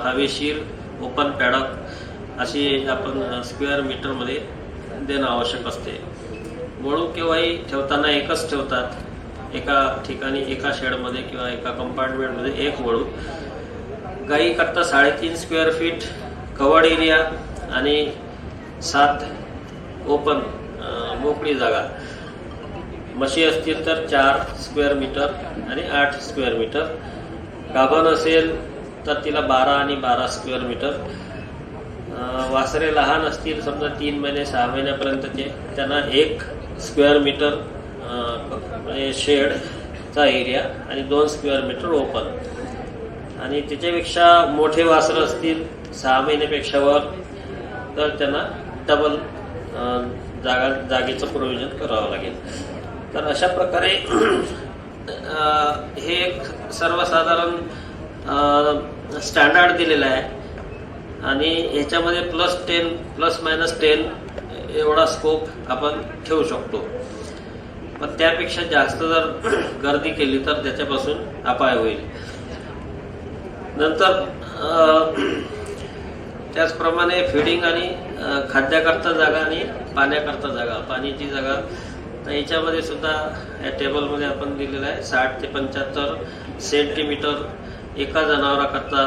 हवेशीर ओपन पॅडॉक अशी आपण स्क्वेअर मीटरमध्ये देणं आवश्यक असते. वळू केव्हाही ठेवताना एकच ठेवतात, एका ठिकाणी एका शेडमध्ये किंवा एका कंपार्टमेंटमध्ये एक वळू. गाई करता 3.5 स्क्वेअर फीट कवर्ड एरिया आणि 7 ओपन मोकळी जागा. म्हशी असतील तर 4 स्क्वेअर मीटर आणि 8 स्क्वेअर मीटर. गाभण असेल तर तिला 12 आणि 12 स्क्वेअर मीटर. वासरे लहान असतील समजा 3 महिने 6 महिन्यापर्यंतचे, त्यांना 1 स्क्वेअर मीटर शेडचा एरिया आणि 2 स्क्वेअर मीटर ओपन. आणि त्याच्यापेक्षा मोठे वासरं असतील 6 महिन्यापेक्षा वर तर त्यांना डबल जागेचं प्रोव्हिजन करावं लागेल. तर अशा प्रकारे हे एक सर्वसाधारण स्टँडर्ड दिलेलं आहे आणि ह्याच्यामध्ये +10 एवढा स्कोप आपण ठेवू शकतो. पण त्यापेक्षा जास्त जर गर्दी केली तर त्याच्यापासून अपाय होईल. नंतर त्याचप्रमाणे फिडिंग आणि खाद्याकरता जागा आणि पाण्याकरता जागा, पाण्याची जागा. तर याच्यामध्ये सुद्धा या टेबलमध्ये आपण दिलेलं आहे 60 ते 75 सेंटीमीटर एका जनावराकरता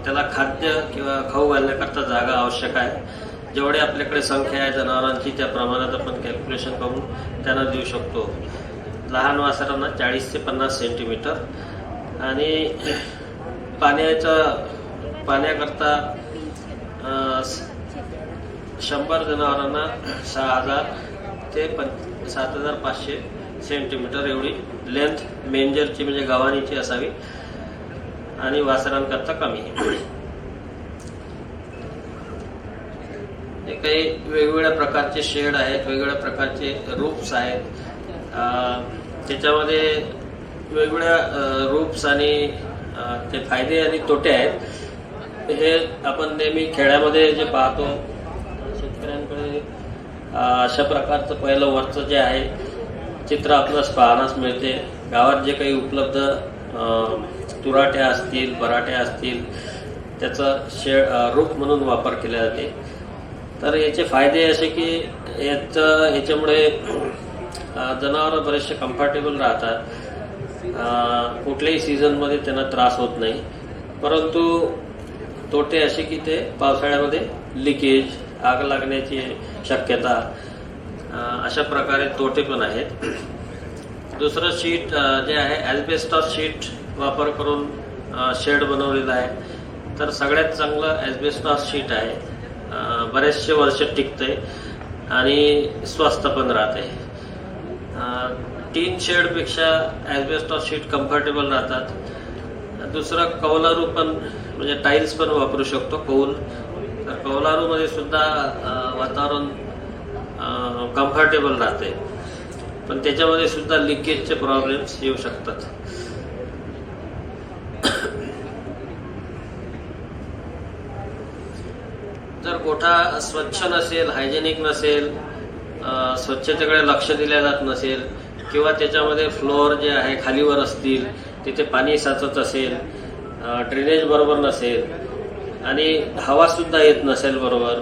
त्याला खाद्य किंवा खाऊ घालण्याकरता जागा आवश्यक आहे. जेवढे आपल्याकडे संख्या आहे जनावरांची त्या प्रमाणात आपण कॅल्क्युलेशन करून त्यांना देऊ शकतो. लहान वासरांना 40 ते 50 सेंटीमीटर आणि पाण्याकरता 100 जनावरांना 6000 ते 7500 सेंटीमीटर एवढी लेंथ मेंजरची म्हणजे गव्हाणीची असावी आणि वासरांकरता कमी. हे काही वेगवेगळ्या प्रकारचे शेड आहेत, वेगवेगळ्या प्रकारचे रूफ्स आहेत. त्याच्यामध्ये वेगवेगळ्या रूफ्स आणि ते फायदे आणि तोटे आहेत. हे आपण नेहमी खेड्यामध्ये जे पाहतो शेतकऱ्यांकडे अशा प्रकारचं पहिलं वरचं जे आहे चित्र आपल्यास पाहण्यास मिळते. गावात जे काही उपलब्ध तुराट्या असतील, बराट्या असतील त्याचा रूप म्हणून वापर केला जाते. तर याचे फायदे असे की याच्यामुळे जनावरं बरेचसे कम्फर्टेबल राहतात. कुठल्याही सीझनमध्ये त्यांना त्रास होत नाही. परंतु तोटे असे की ते पावसाळ्यामध्ये लिकेज, आग लागण्याची शक्यता, अशा प्रकारे तोटे पण आहेत. दुसरं शीट जे आहे ॲस्बेस्टॉस शीट वापर करून शेड बनवलेलं आहे. तर सगळ्यात चांगलं ॲस्बेस्टॉस शीट आहे. बरेचसे वर्ष टिकते आणि स्वस्त पण राहते. टीन शेडपेक्षा ॲस्बेस्टॉस शीट कम्फर्टेबल राहतात. दुसरं कौलारू पण म्हणजे टाईल्स पण वापरू शकतो कौल. तर कौलारूमध्ये सुद्धा वातावरण कम्फर्टेबल राहते, पण त्याच्यामध्ये सुद्धा लिकेजचे प्रॉब्लेम्स येऊ शकतात. जर गोठा स्वच्छ नसेल, हायजेनिक नसेल, स्वच्छतेकडे लक्ष दिले जात नसेल किंवा त्याच्यामध्ये फ्लोअर जे आहे खालीवर असतील, तिथे पाणी साचत असेल, ड्रेनेज बरोबर नसेल आणि हवा सुद्धा येत नसेल बरोबर,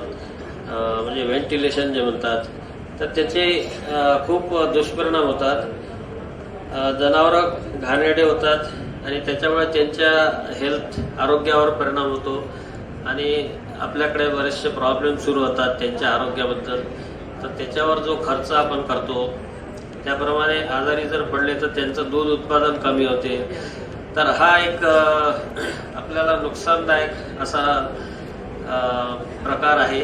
म्हणजे व्हेंटिलेशन जे म्हणतात, तर त्याचे खूप दुष्परिणाम होतात. जनावरं घाणेरडे होतात आणि त्याच्यामुळे त्यांच्या आरोग्यावर परिणाम होतो आणि आपल्याकडे बरेचसे प्रॉब्लेम सुरू होतात त्यांच्या आरोग्याबद्दल. तर त्याच्यावर जो खर्च आपण करतो त्याप्रमाणे आजारी जर पडले तर त्यांचं दूध उत्पादन कमी होते. तर हा एक आपल्याला नुकसानदायक असा प्रकार आहे.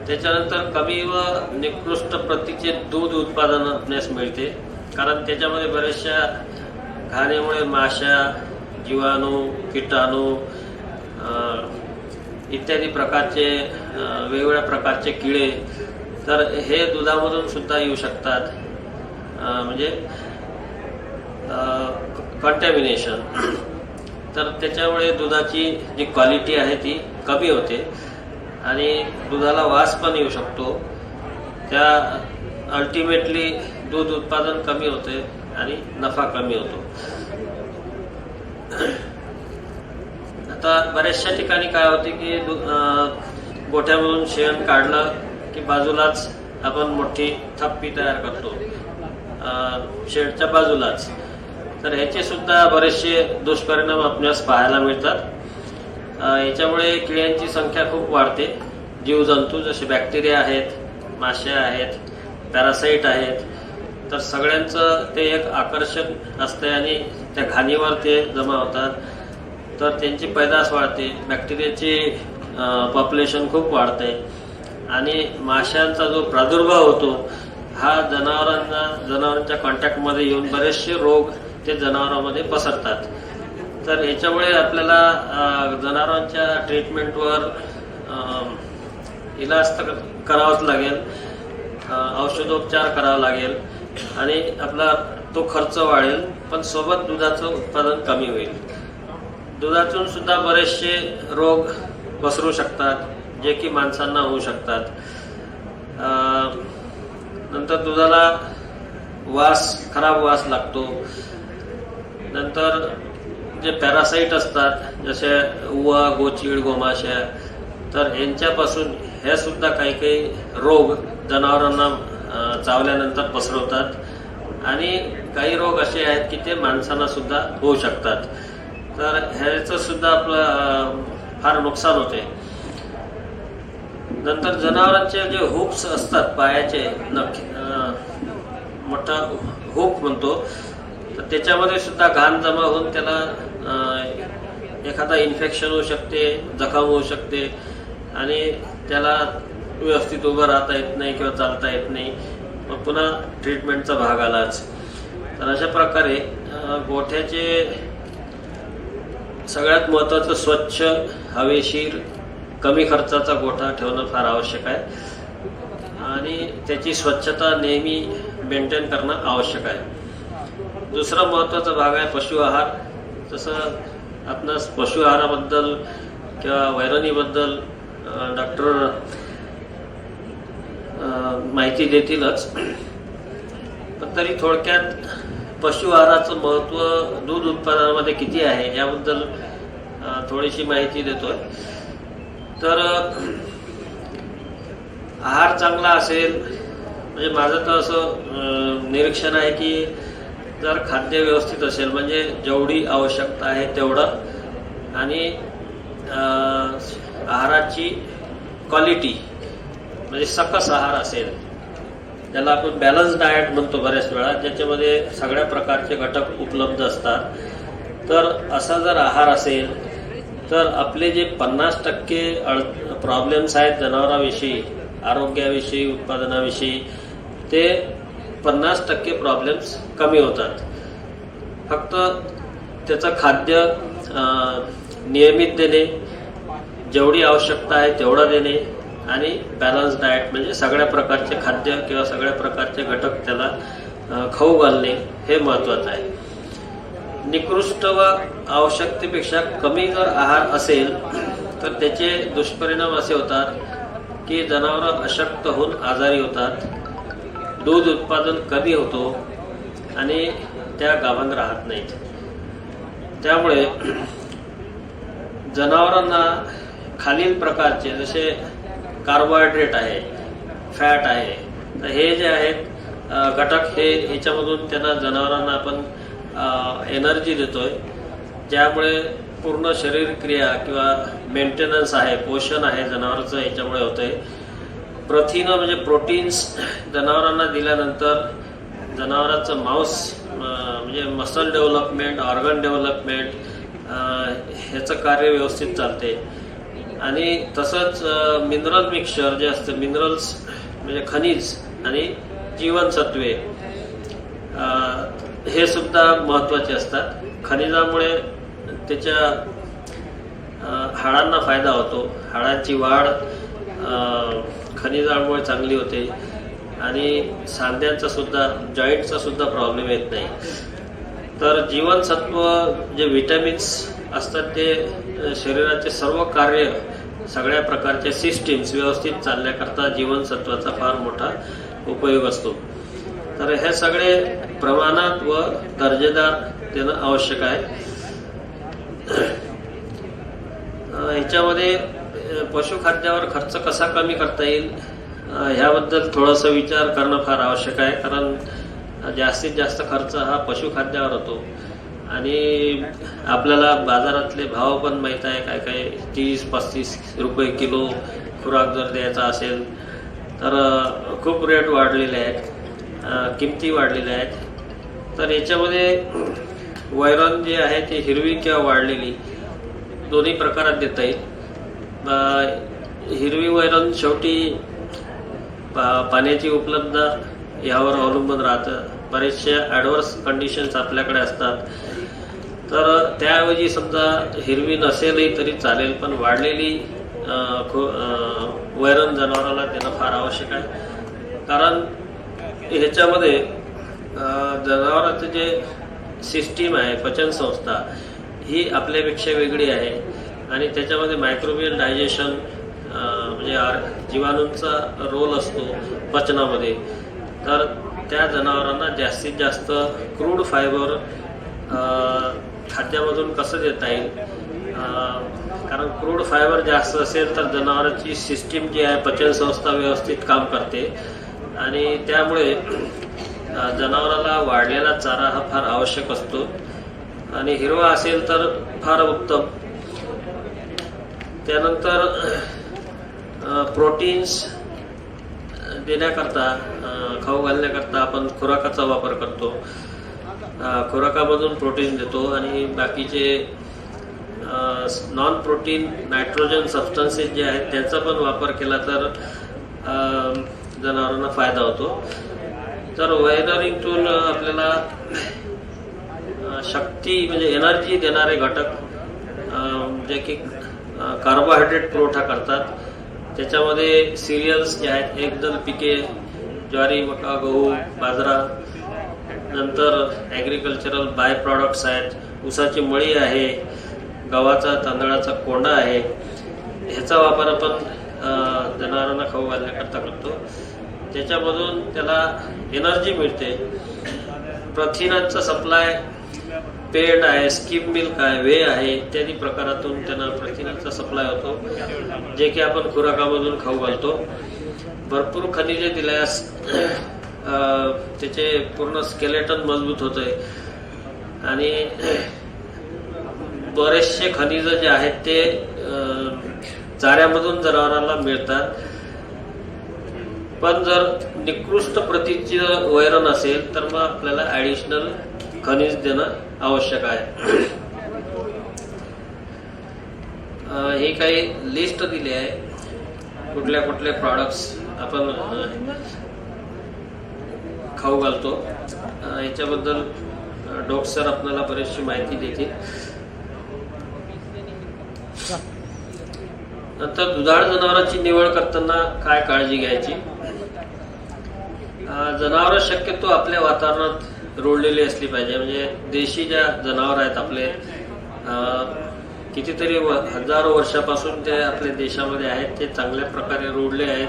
त्याच्यानंतर कमी व निकृष्ट प्रतीचे दूध उत्पादन आपल्यास मिळते, कारण त्याच्यामध्ये बऱ्याचशा घाणीमुळे माशा, जीवाणू, कीटाणू इत्यादी प्रकारचे वेगवेगळ्या प्रकारचे किडे तर हे दुधामधून सुद्धा येऊ शकतात. म्हणजे कंटॅमिनेशन. तर त्याच्यामुळे दुधाची जी क्वालिटी आहे ती कमी होते आणि दुधाला वास पण येऊ शकतो. त्या अल्टिमेटली दूध उत्पादन कमी होते आणि नफा कमी होतो. आता बऱ्याचशा ठिकाणी काय होते की गोठ्यामधून शेण काढलं की बाजूलाच आपण मोठी थप्पी तयार करतो शेडच्या बाजूलाच. तर ह्याचे सुद्धा बरेचसे दुष्परिणाम आपल्यास पाहायला मिळतात. याच्यामुळे किड्यांची संख्या खूप वाढते. जीवजंतू जसे बॅक्टेरिया आहेत, माश्या आहेत, पॅरासाईट आहेत, तर सगळ्यांचं ते एक आकर्षण असते आणि त्या घाणीवर ते जमा होतात. तर त्यांची पैदास वाढते, बॅक्टेरियाची पॉप्युलेशन खूप वाढते आणि माशांचा जो प्रादुर्भाव होतो हा जनावरांच्या कॉन्टॅक्टमध्ये येऊन बरेचसे रोग ते जनावरांमध्ये पसरतात. तर याच्यामुळे आपल्याला जनावरांच्या ट्रीटमेंटवर इलाज तर करावाच लागेल, औषधोपचार करावा लागेल आणि आपला तो खर्च वाढेल, पण सोबत दुधाचं उत्पादन कमी होईल. दुधातून सुद्धा बरेचसे रोग पसरू शकतात जे की माणसांना होऊ शकतात. नंतर दुधाला खराब वास लागतो. नंतर जे पॅरासाईट असतात जसे उवा, गोचीड, गोमाशा, तर यांच्यापासून हे सुद्धा काही काही रोग जनावरांना चावल्यानंतर पसरवतात आणि काही रोग असे आहेत की ते माणसांना सुद्धा होऊ शकतात. तर ह्याचं सुद्धा आपलं फार नुकसान होते. नंतर जनावरांचे जे हुप्स असतात पायाचे, मोठा हुप म्हणतो, तर त्याच्यामध्ये सुद्धा घाण जमा होऊन त्याला एखादा इन्फेक्शन होऊ शकते, जखम होऊ शकते आणि त्याला व्यवस्थित उभं राहता येत नाही किंवा चालता येत नाही. मग पुन्हा ट्रीटमेंटचा भाग आलाच. तर अशा प्रकारे गोठ्याचे सगळ्यात महत्त्वाचं स्वच्छ, हवेशीर, कमी खर्चाचा गोठा ठेवणं फार आवश्यक आहे आणि त्याची स्वच्छता नेहमी मेंटेन करणं आवश्यक आहे. दुसरा महत्त्वाचा भाग आहे पशु आहार. जसं आपणास पशु आहाराबद्दल किंवा वैरणीबद्दल डॉक्टर माहिती देतीलच, पण तरी थोडक्यात पशु आहाराचं महत्त्व दूध उत्पादनामध्ये किती आहे याबद्दल थोडीशी माहिती देतोय. तर आहार चांगला असेल म्हणजे माझं तर असं निरीक्षण आहे की जर खाद्य व्यवस्थित असेल म्हणजे जेवढी आवश्यकता आहे तेवढं आणि आहाराची क्वालिटी म्हणजे सकस आहार असेल, त्याला आपण बॅलन्स डाएट म्हणतो बऱ्याच वेळा, ज्याच्यामध्ये सगळ्या प्रकारचे घटक उपलब्ध असतात. तर असा जर आहार असेल तर आपले जे 50% प्रॉब्लेम्स आहेत जनावरांविषयी, आरोग्याविषयी, उत्पादनाविषयी, ते 50% प्रॉब्लेम्स कमी होतात. फक्त त्याचं खाद्य नियमित देणे, जेवढी आवश्यकता आहे तेवढं देणे आणि बॅलन्स डाएट म्हणजे सगळ्या प्रकारचे खाद्य किंवा सगळ्या प्रकारचे घटक त्याला खाऊ घालणे हे महत्त्वाचं आहे. निकृष्ट व आवश्यकतेपेक्षा कमी जर आहार असेल तर त्याचे दुष्परिणाम असे होतात की जनावरं अशक्त होऊन आजारी होतात, दूध उत्पादन कमी होतो आणि त्या गाभण राहत नाहीत. त्यामुळे जनावरांना खालील प्रकारचे जसे कार्बोहायड्रेट आहे, फॅट आहे, तर हे जे आहेत घटक हे ह्याच्यामधून त्यांना जनावरांना आपण एनर्जी देतोय, ज्यामुळे पूर्ण शरीर क्रिया किंवा मेंटेनन्स आहे, पोषण आहे जनावरांचं याच्यामुळे होतंय. प्रथिनं म्हणजे प्रोटीन्स जनावरांना दिल्यानंतर जनावरांचं मांस म्हणजे मसल डेव्हलपमेंट, ऑर्गन डेव्हलपमेंट ह्याचं कार्य व्यवस्थित चालते. आणि तसंच मिनरल मिक्सचर जे असतं, मिनरल्स म्हणजे खनिज आणि जीवनसत्वे हे सुद्धा महत्त्वाचे असतात. खनिजामुळे त्याच्या हाडांना फायदा होतो, हाडांची वाढ खनिजामुळे चांगली होते आणि सांध्यांचा सुद्धा, जॉईंटचा सुद्धा प्रॉब्लेम येत नाही. तर जीवनसत्व जे विटॅमिन्स असतात ते शरीराचे सर्व कार्य, सगळ्या प्रकारचे सिस्टीम्स व्यवस्थित चालण्याकरता जीवनसत्वाचा फार मोठा उपयोग असतो. तर हे सगळे प्रमाणात व दर्जेदार देणं आवश्यक आहे. ह्याच्यामध्ये पशुखाद्यावर खर्च कसा कमी करता येईल ह्याबद्दल थोडासा विचार करणं फार आवश्यक आहे. कारण जास्तीत जास्त खर्च हा पशुखाद्यावर होतो आणि आपल्याला बाजारातले भाव पण माहीत आहे, काय काय 30-35 रुपये किलो खुराक जर द्यायचा असेल तर खूप रेट वाढलेले आहेत, किमती वाढलेल्या आहेत. तर याच्यामध्ये वैरण जे आहे ते हिरवी किंवा वाढलेली दोन्ही प्रकारात देता येईल. हिरवी वैरण शेवटी पाण्याची उपलब्धता यावर अवलंबून राहतं. बरेचसे ॲडव्हर्स कंडिशन्स आपल्याकडे असतात, तर त्याऐवजी समजा हिरवी नसेलही तरी चालेल, पण वाढलेली वैरण जनावराला देणं फार आवश्यक आहे. कारण ह्याच्यामध्ये जनावरांचं जे सिस्टीम आहे, पचनसंस्था ही आपल्यापेक्षा वेगळी आहे आणि त्याच्यामध्ये मायक्रोबियल डायजेशन म्हणजे जीवाणूंचा रोल असतो पचनामध्ये. तर त्या जनावरांना जास्तीत जास्त क्रूड फायबर खाद्यामधून कसं देता येईल, कारण क्रूड फायबर जास्त असेल तर जनावरांची सिस्टीम जी आहे, पचनसंस्था व्यवस्थित काम करते आणि त्यामुळे जनावराला वाढलेला चारा हा फार आवश्यक असतो आणि हिरवा असेल तर फार उत्तम. त्यानंतर प्रोटीन्स देण्याकरता, खाऊ घालण्याकरता आपण खुराकाचा वापर करतो. खुराकामधून प्रोटीन देतो आणि बाकीचे नॉन प्रोटीन नायट्रोजन सबस्टन्सेस जे आहेत त्याचा पण वापर केला तर जनावरांना फायदा होतो. तर वैरणीतून आपल्याला शक्ती म्हणजे एनर्जी देणारे घटक जे की कार्बोहायड्रेट पुरवठा करतात, त्याच्यामध्ये सिरियल्स जे आहेत, एकदल पिके, ज्वारी, मका, गहू, बाजरा, नंतर ॲग्रिकल्चरल बाय प्रॉडक्ट्स आहेत, ऊसाची मळी आहे, गव्हाचा तांदळाचा कोंडा आहे, ह्याचा वापर आपण जनावरांना खाऊ घालण्याकरता करतो. त्याच्यामधून त्याला एनर्जी मिळते. प्रथिनांचा सप्लाय पेंड आहे, स्किम मिल्क आहे, वे आहे इत्यादी प्रकारातून त्यांना प्रथिनाचा सप्लाय होतो, जे की आपण खुराकामधून खाऊ घालतो. भरपूर खनिजे दिल्यास त्याचे पूर्ण स्केलेटन मजबूत होते आणि बरेचसे खनिज जे आहेत ते चाऱ्यामधून जनावरांना मिळतात. पण जर निकृष्ट प्रतीची वैरण असेल तर मग आपल्याला ऍडिशनल खनिज देणं आवश्यक आहे. ही काही लिस्ट दिली आहे कुठल्या कुठले प्रॉडक्ट्स आपण खाऊ घालतो. याच्याबद्दल डॉक्टर सर आपल्याला बरीचशी माहिती देतील. नंतर दुधाळ जनावरांची निवड करताना काय काळजी घ्यायची. जनावर शक्यतो आपल्या वातावरणात रोडलेली असली पाहिजे. म्हणजे देशी ज्या जनावर आहेत आपले कितीतरी हजारो वर्षापासून ते आपल्या देशामध्ये आहेत, ते चांगल्या प्रकारे रोडले आहेत.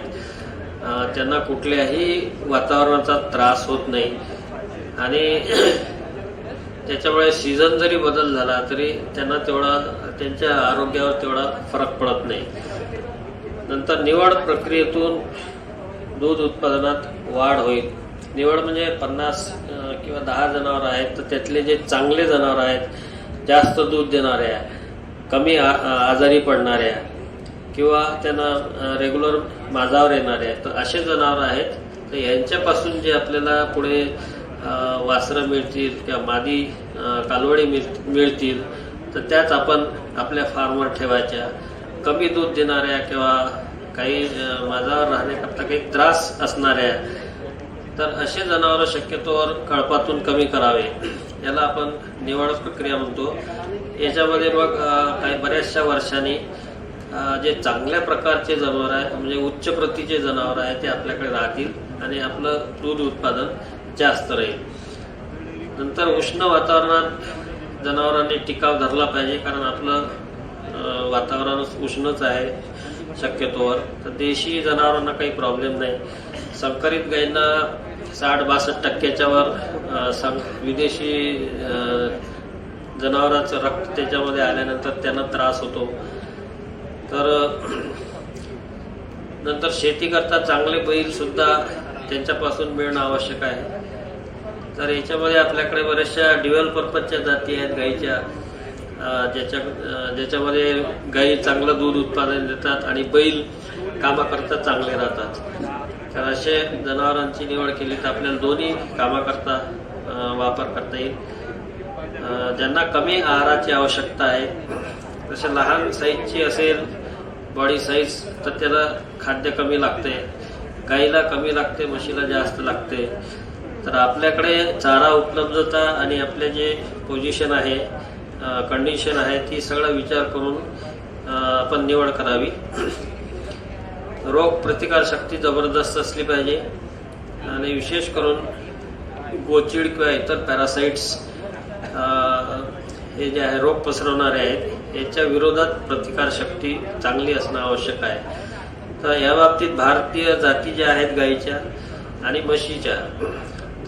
त्यांना कुठल्याही वातावरणाचा त्रास होत नाही आणि त्याच्यामुळे सीझन जरी बदल झाला तरी त्यांना तेवढा त्यांच्या आरोग्यावर तेवढा फरक पडत नाही. नंतर निवड प्रक्रियेतून दूध उत्पादनात वाढ होईल. निवड म्हणजे 50 किंवा 10 जनावर आहेत तर त्यातले जे चांगले जनावर आहेत, जास्त दूध देणाऱ्या, कमी आजारी पडणाऱ्या किंवा त्यांना रेग्युलर माझावर येणाऱ्या, तर असे जनावर आहेत. तर यांच्यापासून जे आपल्याला पुढे वासरं मिळतील किंवा मादी कालवडी मिळतील तर त्याच आपण आपल्या फार्मवर ठेवायच्या. कमी दूध देणाऱ्या किंवा काही माझावर राहण्याकरता काही त्रास असणाऱ्या, तर असे जनावरं शक्यतोवर कळपातून कमी करावे. याला आपण निवड प्रक्रिया म्हणतो. याच्यामध्ये मग काही बऱ्याचशा वर्षांनी जे चांगल्या प्रकारचे जनावर आहे म्हणजे उच्च प्रतीचे जनावर आहे ते आपल्याकडे राहतील आणि आपलं दूध उत्पादन जास्त राहील. नंतर उष्ण वातावरणात जनावरांनी टिकाव धरला पाहिजे, कारण आपलं वातावरण उष्णच आहे शक्यतोवर. तर देशी जनावरांना काही प्रॉब्लेम नाही. संकरित गायींना 60-62% वर विदेशी जनावरांचं रक्त त्याच्यामध्ये आल्यानंतर त्यांना त्रास होतो. तर नंतर शेती करता चांगले बैल सुद्धा त्यांच्यापासून मिळणं आवश्यक आहे. तर याच्यामध्ये आपल्याकडे बऱ्याचशा ड्युअल पर्पजच्या जाती आहेत गाईच्या, ज्याच्यामध्ये गाई चांगलं दूध उत्पादन देतात आणि बैल कामाकरता चांगले राहतात. तर असे जनावरांची निवड केली तर आपल्याला दोन्ही कामाकरता वापर करता येईल. ज्यांना कमी आहाराची आवश्यकता आहे, जसे लहान साईजची असेल बॉडी साईज तर त्याला खाद्य कमी लागते, गाईला कमी लागते, म्हशीला जास्त लागते. तर आपल्याकडे चारा उपलब्धता आणि आपले जे पोझिशन आहे, कंडिशन आहे, ती सगळा विचार करून आपण निवड करावी. रोग प्रतिकारशक्ती जबरदस्त असली पाहिजे आणि विशेष करून गोचीड किंवा इतर पॅरासाइट्स हे जे आहे रोग पसरवणारे आहेत याच्या विरोधात प्रतिकारशक्ती चांगली असणं आवश्यक आहे. तर या बाबतीत भारतीय जाती ज्या आहेत गाईच्या आणि म्हशीच्या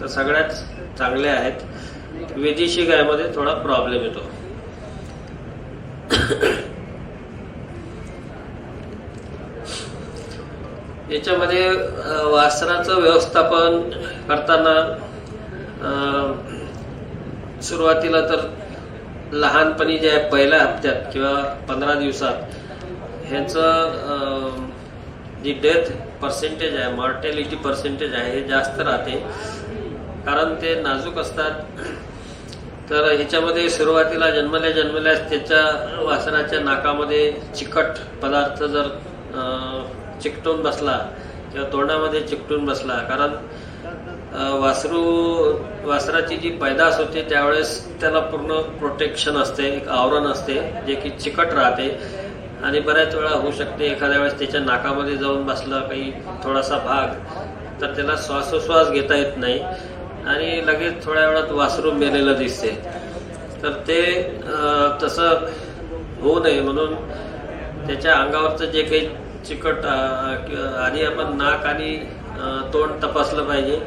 तर सगळ्याच चांगल्या आहेत. विदेशी गायमध्ये थोडा प्रॉब्लेम येतो. याच्यामध्ये वासराचं व्यवस्थापन करताना सुरुवातीला तर लहानपणी जे आहे पहिल्या हप्त्यात किंवा 15 दिवसात ह्याचं जी डेथ पर्सेंटेज आहे, मॉर्टॅलिटी पर्सेंटेज आहे हे जास्त राहते, कारण ते नाजूक असतात. तर ह्याच्यामध्ये सुरुवातीला जन्मल्यास त्याच्या वासराच्या नाकामध्ये चिकट पदार्थ जर चिकटून बसला किंवा तोंडामध्ये चिकटून बसला, कारण वासराची जी पैदास होते त्यावेळेस त्याला पूर्ण प्रोटेक्शन असते, एक आवरण असते जे की चिकट राहते आणि बऱ्याच वेळा होऊ शकते एखाद्या वेळेस त्याच्या नाकामध्ये जाऊन बसला काही थोडासा भाग तर त्याला श्वासोश्वास घेता येत नाही आणि लगेच थोड्या वेळात वासरू मेलेलं दिसते. तर ते तसं होऊ नये म्हणून त्याच्या अंगावरचं जे काही चिकट आधी आपण नाक आणि तोंड तपासलं पाहिजे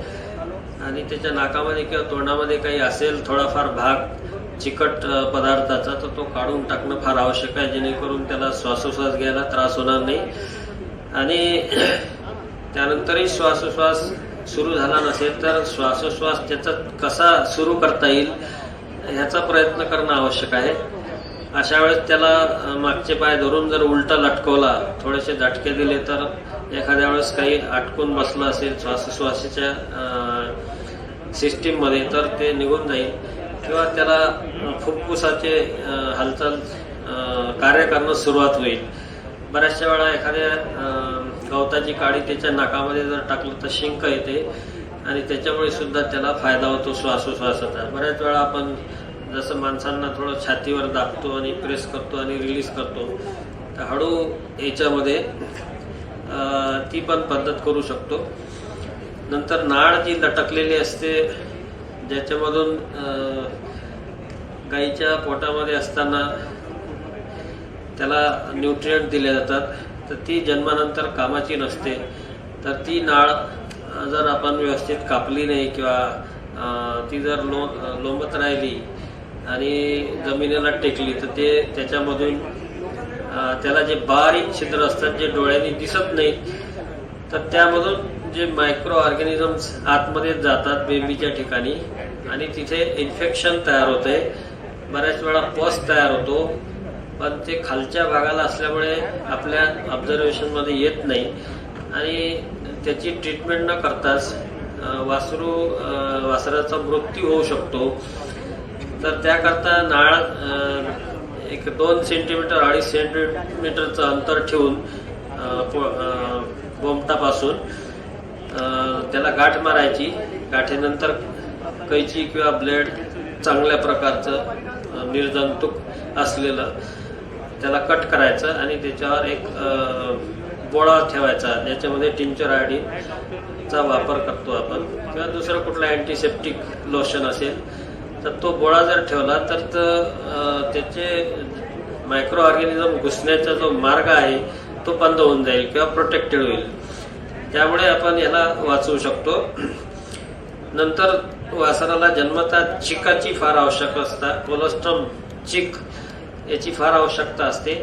आणि त्याच्या नाकामध्ये किंवा तोंडामध्ये काही असेल थोडाफार भाग चिकट पदार्थाचा, तर तो काढून टाकणं फार आवश्यक आहे, जेणेकरून त्याला श्वासोश्वास घ्यायला त्रास होणार नाही. आणि त्यानंतरही श्वासोश्वास सुरू झाला नसेल तर श्वासोश्वास त्याचा कसा सुरू करता येईल ह्याचा प्रयत्न करणं आवश्यक आहे. अशा वेळेस त्याला मागचे पाय धरून जर उलटा लटकवला, थोडेसे झटके दिले, तर एखाद्या वेळेस काही अटकून बसलं असेल श्वासोश्वासाच्या सिस्टीममध्ये तर ते निघून जाईल. किंवा त्याला फुफ्फुसाचे हालचाल कार्य करणं सुरुवात होईल. बऱ्याचशा वेळा एखाद्या गवताची काडी त्याच्या नाकामध्ये जर टाकलं तर शिंक येते आणि त्याच्यामुळे सुद्धा त्याला फायदा होतो श्वासोश्वासाचा. बऱ्याच वेळा आपण जसं माणसांना थोडं छातीवर दाबतो आणि प्रेस करतो आणि रिलीज करतो, तर हळू याच्यामध्ये ती पण पद्धत करू शकतो. नंतर नाळ जी लटकलेली असते, ज्याच्यामधून गाईच्या पोटामध्ये असताना त्याला न्यूट्रिएंट दिले जातात, तर ती जन्मानंतर कामाची नसते. तर ती नाळ जर आपण व्यवस्थित कापली नाही किंवा ती जर लोंबत राहिली आणि जमिनीला टेकली, तर ते त्याच्यामधून त्याला जे बारीक छिद्र असतात जे डोळ्यांनी दिसत नाहीत, तर त्यामधून जे मायक्रो ऑर्गॅनिझम्स आतमध्ये जातात बेबीच्या ठिकाणी आणि तिथे इन्फेक्शन तयार होते. बऱ्याच वेळा पस तयार होतो, पण ते खालच्या भागाला असल्यामुळे आपल्या ऑब्झर्वेशनमध्ये येत नाही आणि त्याची ट्रीटमेंट न करताच वासराचा मृत्यू होऊ शकतो. तर त्याकरता नाळ एक 2 सेंटीमीटर 2.5 सेंटीमीटरचं अंतर ठेवून गोमटापासून त्याला गाठ मारायची. गाठीनंतर कैची किंवा ब्लेड चांगल्या प्रकारचं निर्जंतुक असलेलं त्याला कट करायचं आणि त्याच्यावर एक बोळा ठेवायचा, ज्याच्यामध्ये टिंचर आयोडीनचा वापर करतो आपण किंवा दुसरं कुठलं अँटीसेप्टिक लोशन असेल, तर तो बोळा जर ठेवला तर त्याचे मायक्रो ऑर्गॅनिझम घुसण्याचा जो मार्ग आहे तो बंद होऊन जाईल किंवा प्रोटेक्टेड होईल. त्यामुळे आपण याला वाचवू शकतो. नंतर वासराला जन्मतात चिकाची फार आवश्यकता असतात. कोलोस्ट्रम चिक याची फार आवश्यकता असते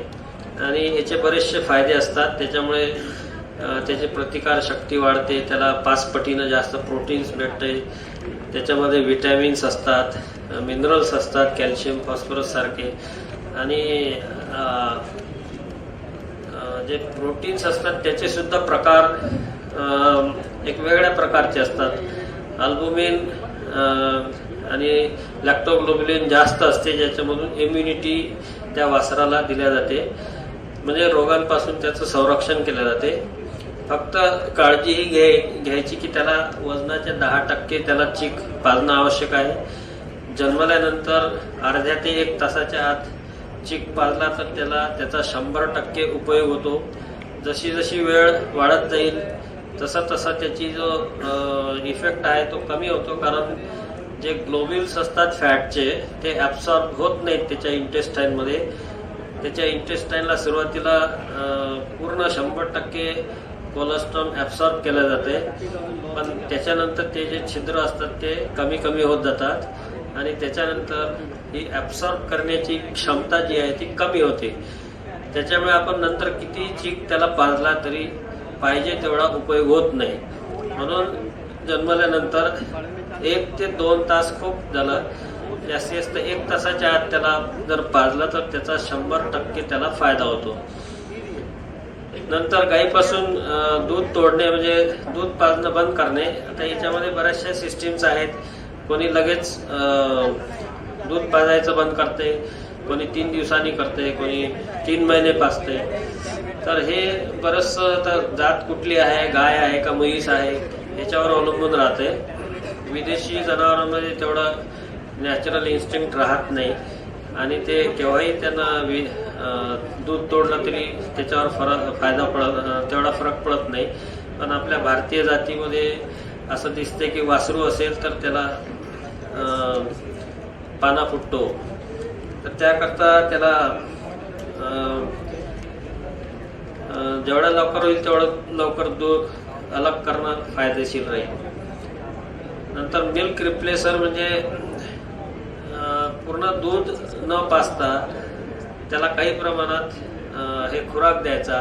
आणि याचे बरेचसे फायदे असतात. त्याच्यामुळे त्याची प्रतिकार शक्ती वाढते, त्याला 5 पटीनं जास्त प्रोटीन्स भेटते, त्याच्यामध्ये विटॅमिन्स असतात, मिनरल्स असतात, कॅल्शियम फॉस्फरस सारखे. आणि जे प्रोटीन्स असतात त्याचे सुद्धा प्रकार एक वेगळ्या प्रकारचे असतात. अल्बुमिन आणि लॅक्टोग्लोबुलिन जास्त असते, ज्याच्यामधून इम्युनिटी त्या वासराला दिल्या जाते, म्हणजे रोगांपासून त्याचं संरक्षण केलं जाते. फक्त काळजी ही घ्यायची की त्याला वजनाच्या 10% त्याला चीक पाजणं आवश्यक आहे. जन्मल्यानंतर अर्ध्या ते 1 तासाच्या आत चीक पाजला तर त्याचा 100% उपयोग होतो. जशी जशी वेळ वाढत जाईल तसा तसा त्याची जो इफेक्ट आहे तो कमी होतो, कारण जे ग्लोब्युल्स असतात फॅटचे ते ॲब्सॉर्ब होत नाहीत त्याच्या इंटेस्टाईनमध्ये. त्याच्या इंटेस्टाईनला सुरुवातीला पूर्ण 100% कोलेस्ट्रॉल ॲब्सॉर्ब केलं जाते, पण त्याच्यानंतर ते जे छिद्र असतात ते कमी कमी होत जातात आणि त्याच्यानंतर ही ॲब्सॉर्ब करण्याची क्षमता जी आहे ती कमी होते. त्याच्यामुळे आपण नंतर किती चीक त्याला पाजला तरी पाहिजे तेवढा उपयोग होत नाही. म्हणून जन्मल्यानंतर 1 ते 2 तास खूप झालं, जास्तीत जास्त 1 तासाच्या आत त्याला जर पाजला तर त्याचा 100% त्याला फायदा होतो. नंतर गाईपासून दूध तोडणे म्हणजे दूध पाजणं बंद करणे. आता याच्यामध्ये बऱ्याचशा सिस्टीम्स आहेत. कोणी लगेच दूध पाजायचं बंद करते, कोणी 3 दिवसांनी करते, कोणी 3 महिने पाजते. तर हे बरंचसं तर जात कुठली आहे, गाय आहे का म्हैस आहे याच्यावर अवलंबून राहते. विदेशी जनावरांमध्ये तेवढा नॅचरल इन्स्टिंक्ट राहत नाही आणि ते केव्हाही त्यांना दूध तोडलं तरी त्याच्यावर तेवढा फरक पडत नाही. पण आपल्या भारतीय जातीमध्ये असं दिसते की वासरू असेल तर त्याला पाना फुटतो, तर त्याकरता त्याला जेवढ्या लवकर होईल तेवढं लवकर दूध अलग करणं फायदेशीर राहील. नंतर मिल्क रिप्लेसर म्हणजे पूर्ण दूध न पाजता त्याला काही प्रमाणात हे खुराक द्यायचा.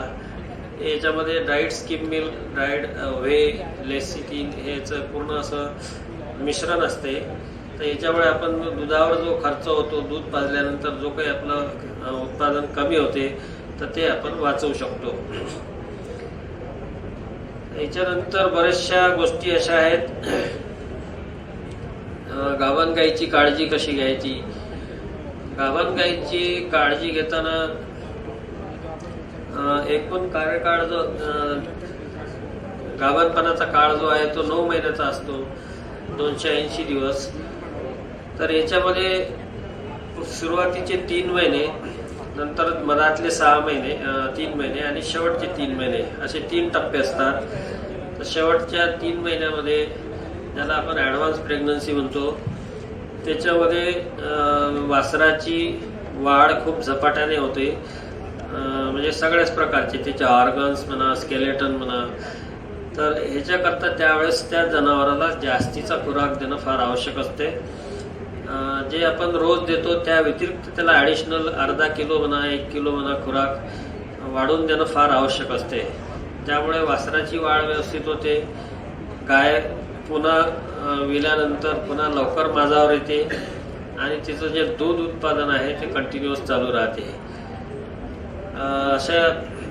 याच्यामध्ये dried skim milk, dried whey, lecithin हेचं पूर्ण असं मिश्रण असते. तर याच्यामुळे आपण दुधावर जो खर्च होतो, दूध पाजल्यानंतर जो काही आपलं उत्पादन कमी होते तर ते आपण वाचवू शकतो. याच्यानंतर बऱ्याचशा गोष्टी अशा आहेत. गाभण गाईची काळजी कशी घ्यायची. गाभण गाईची काळजी घेताना एकूण कार्यकाळ जो गाभणपणाचा काळ जो आहे तो 9 महिन्याचा असतो, 280 दिवस. तर याच्यामध्ये सुरुवातीचे 3 महिने, नंतर मधातले 6 महिने, 3 महिने आणि शेवटचे 3 महिने असे 3 टप्पे असतात. तर शेवटच्या 3 महिन्यामध्ये ज्याला आपण ॲडव्हान्स प्रेग्नन्सी म्हणतो, त्याच्यामध्ये वासराची वाढ खूप झपाट्याने होते. म्हणजे सगळ्याच प्रकारचे त्याचे ऑर्गन्स म्हणा, स्केलेटन म्हणा. तर ह्याच्याकरता त्यावेळेस त्या जनावराला जास्तीचा खुराक देणं फार आवश्यक असते. जे आपण रोज देतो त्या व्यतिरिक्त त्याला ॲडिशनल अर्धा किलो म्हणा, 1 किलो म्हणा खुराक वाढवून देणं फार आवश्यक असते. त्यामुळे वासराची वाढ व्यवस्थित होते. गाय पुन्हा विल्यानंतर पुन्हा लवकर माझावर येते आणि तिचं जे दूध उत्पादन आहे ते कंटिन्युअस चालू राहते. अशा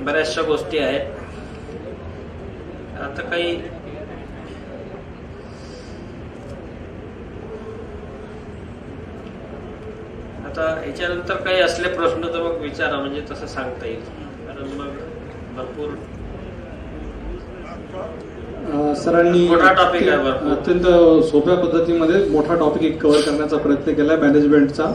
बऱ्याचशा गोष्टी आहेत. आता काही आता याच्यानंतर काही असले प्रश्न तर मग विचारा, म्हणजे तसं सांगता येईल. कारण मग भरपूर सरांनी मोठा टॉपिक आहे भरपूर. अत्यंत सोप्या पद्धतीमध्ये मोठा टॉपिक एक कव्हर करण्याचा प्रयत्न केला मॅनेजमेंटचा.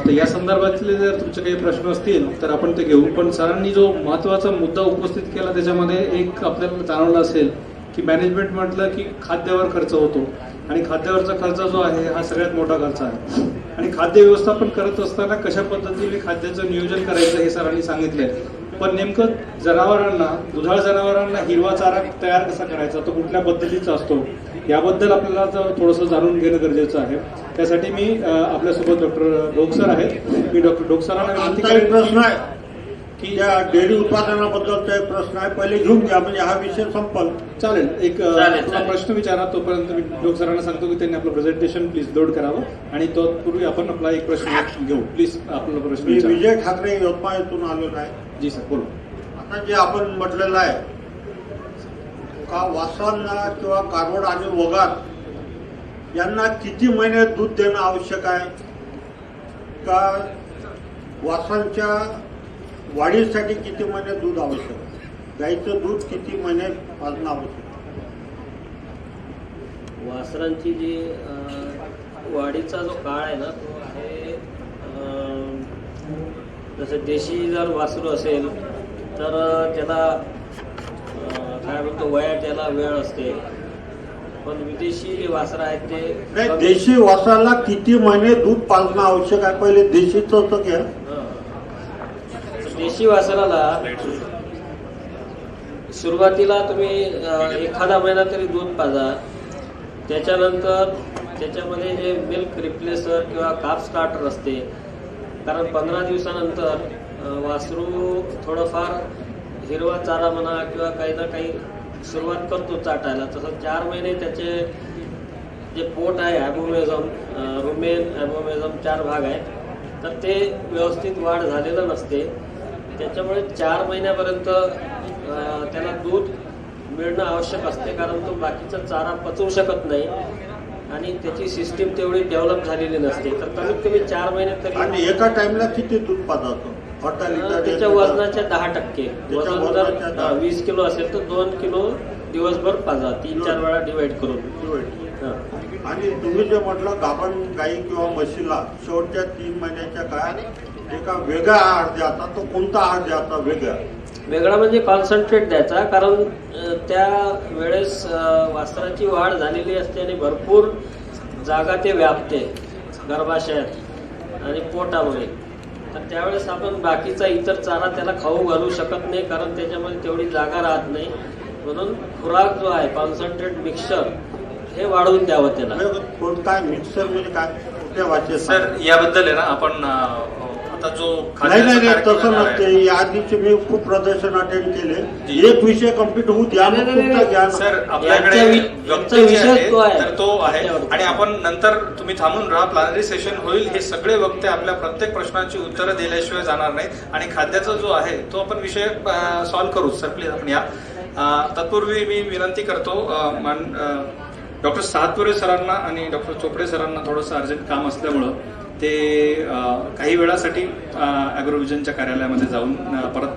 तर या संदर्भातले जर तुमचे काही प्रश्न असतील तर आपण ते घेऊ. पण सरांनी जो महत्त्वाचा मुद्दा उपस्थित केला त्याच्यामध्ये एक आपल्याला जाणवलं असेल की मॅनेजमेंट म्हटलं की खाद्यावर खर्च होतो आणि खाद्यावरचा खर्च जो आहे हा सगळ्यात मोठा खर्च आहे. आणि खाद्य व्यवस्थापन करत असताना कशा पद्धतीने खाद्याचं नियोजन करायचं हे सरांनी सांगितलंय. पण नेमकं जनावरांना, दुधाळ जनावरांना हिरवा चारा तयार कसा करायचा, तो कुठल्या पद्धतीचा असतो, याबद्दल आपल्याला थोडंसं जाणून घेणं गरजेचं आहे. त्यासाठी मी आपल्यासोबत डॉक्टर डोक सर आहेत. मी डॉक्टर डोक सरांना विनंती करेन प्रश्न आहे की या डेअरी उत्पादनाबद्दलचा एक प्रश्न आहे, पहिले घेऊन घ्या म्हणजे हा विषय संपल. चालेल. एक चालेल. आपला प्रश्न विचारा. तोपर्यंत मी डोक सरांना सांगतो की त्यांनी आपलं प्रेझेंटेशन प्लीज लोड करावं आणि तत्पूर्वी आपण आपला एक प्रश्न घेऊ. प्लीज आपला प्रश्न मी विचारा. विजय ठाकरे यवतमाळ येथून आलेलो आहे. जी सर, बोला. आता जे आपण म्हटलेलं आहे का वासरांना किंवा कारवड आणि वगार यांना किती महिने दूध देणं आवश्यक आहे, का वासरांच्या वाढीसाठी किती महिने दूध आवश्यक आहे, गाईचं दूध किती महिने पाजणं आवश्यक आहे. वासरांची जी वाढीचा जो काळ आहे ना तो आहे, जसं देशी जर वासरू असेल तर त्याला काय म्हणतो वयात याला वेळ असते. पण विदेशी जे वासरं आहेत नाही, ते देशी वासराला किती महिने दूध पाजणं आवश्यक आहे, पहिले देशीचं होतं घ्या. देशी वासराला सुरुवातीला तुम्ही एखादा महिना तरी दूध पाजा. त्याच्यानंतर त्याच्यामध्ये जे मिल्क रिप्लेसर किंवा काप स्टार्टर असते, कारण 15 दिवसानंतर वासरू थोडंफार हिरवा चारा म्हणा किंवा काही ना काही सुरुवात करतो चाटायला. तसं 4 महिने त्याचे जे पोट आहे ॲबोमेझम, रुमेन, ॲबोमेझम 4 भाग आहेत, तर ते व्यवस्थित वाढ झालेलं नसते. त्याच्यामुळे 4 महिन्यापर्यंत त्याला दूध मिळणं आवश्यक असते, कारण तो बाकीचा चारा पचवू शकत नाही आणि त्याची सिस्टीम तेवढी डेव्हलप झालेली नसते. तर कमीत कमी 4 महिने तरी. आणि एका टाइमला किती दूध पाजायचं? त्याच्या वजनाच्या 10%. वजन जर 20 किलो असेल तर 2 किलो दिवसभर पाजा, 3-4 वेळा डिवाइड करून. आणि तुम्ही जे म्हटलं गाभण गाई किंवा म्हशीला शेवटच्या 3 महिन्याच्या काळात एका वेगळा आहार द्यायचा, तो कोणता आहार द्यायचा वेगळा म्हणजे कॉन्सन्ट्रेट द्यायचा, कारण त्या वेळेस वासराची वाढ झालेली असते आणि भरपूर जागा ते व्यापते गर्भाशयात आणि पोटामुळे. तर त्यावेळेस आपण बाकीचा इतर चारा त्याला खाऊ घालू शकत नाही, कारण त्याच्यामध्ये तेवढी जागा राहत नाही. म्हणून खुराक जो आहे कॉन्सन्ट्रेट मिक्सचर हे वाढवून द्यावं त्याला. कोणता मिक्सर म्हणजे काय? ठेवायचे सर याबद्दल आहे ना आपण आता जो नाही नाही नाही कार्यक्रम तसं येणार आहे, नसते. या दिवशी मी खूप प्रदर्शन अटेंड केले. एक विषय कम्प्लीट होऊ द्या मग तुमचा घ्या ना. सर आपल्याकडे वक्ते जे आहेत, तर तो आहे आणि आपण नंतर तुम्ही थांबून राहा, प्लॅनरी सेशन होईल. हे सगळे वक्ते आपल्या प्रत्येक प्रश्नांची उत्तरं दिल्याशिवाय जाणार नाही आणि खाद्याचा जो आहे तो आपण विषय सॉल्व्ह करू. सर प्लीज आपण या. तत्पूर्वी मी विनंती करतो डॉक्टर सातपुरे सरांना आणि डॉक्टर चोपडे सरांना थोडंसं अर्जंट काम असल्यामुळं ते काही वेळासाठी ॲग्रोव्हिजनच्या कार्यालयामध्ये जाऊन परत